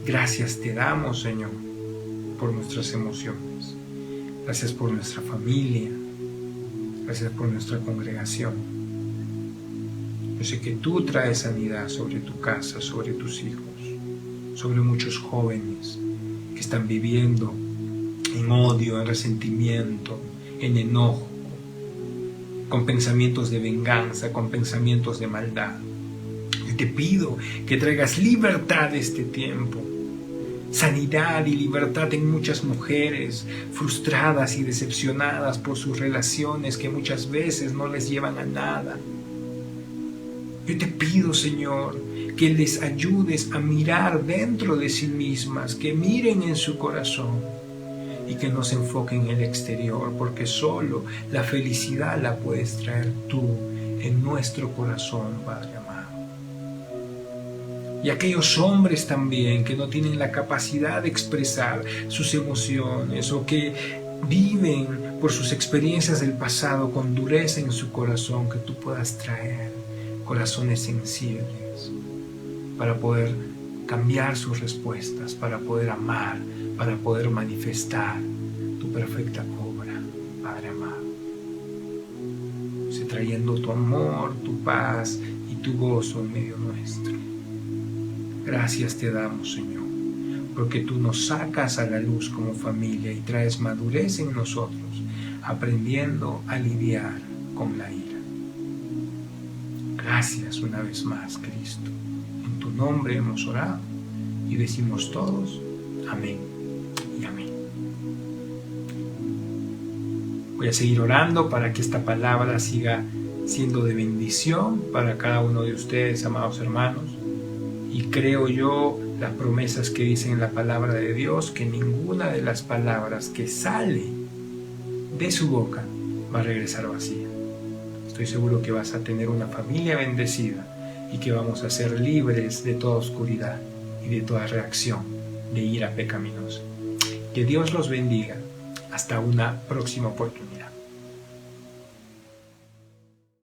Gracias te damos, Señor, por nuestras emociones. Gracias por nuestra familia. Gracias por nuestra congregación. Yo sé que tú traes sanidad sobre tu casa, sobre tus hijos, sobre muchos jóvenes que están viviendo en odio, en resentimiento, en enojo, con pensamientos de venganza, con pensamientos de maldad. Yo te pido que traigas libertad este tiempo, sanidad y libertad en muchas mujeres frustradas y decepcionadas por sus relaciones que muchas veces no les llevan a nada. Yo te pido, Señor, que les ayudes a mirar dentro de sí mismas, que miren en su corazón y que no se enfoquen en el exterior, porque solo la felicidad la puedes traer tú en nuestro corazón, Padre amado. Y aquellos hombres también que no tienen la capacidad de expresar sus emociones o que viven por sus experiencias del pasado con dureza en su corazón, que tú puedas traer corazones sensibles para poder cambiar sus respuestas, para poder amar, para poder manifestar tu perfecta obra, Padre amado. Trayendo tu amor, tu paz y tu gozo en medio nuestro. Gracias te damos, Señor, porque tú nos sacas a la luz como familia y traes madurez en nosotros, aprendiendo a lidiar con la ira. Gracias una vez más, Cristo. En tu nombre hemos orado y decimos todos, amén y amén. Voy a seguir orando para que esta palabra siga siendo de bendición para cada uno de ustedes, amados hermanos. Y creo yo las promesas que dicen en la palabra de Dios, que ninguna de las palabras que sale de su boca va a regresar vacía. Estoy seguro que vas a tener una familia bendecida y que vamos a ser libres de toda oscuridad y de toda reacción de ira pecaminosa. Que Dios los bendiga. Hasta una próxima oportunidad.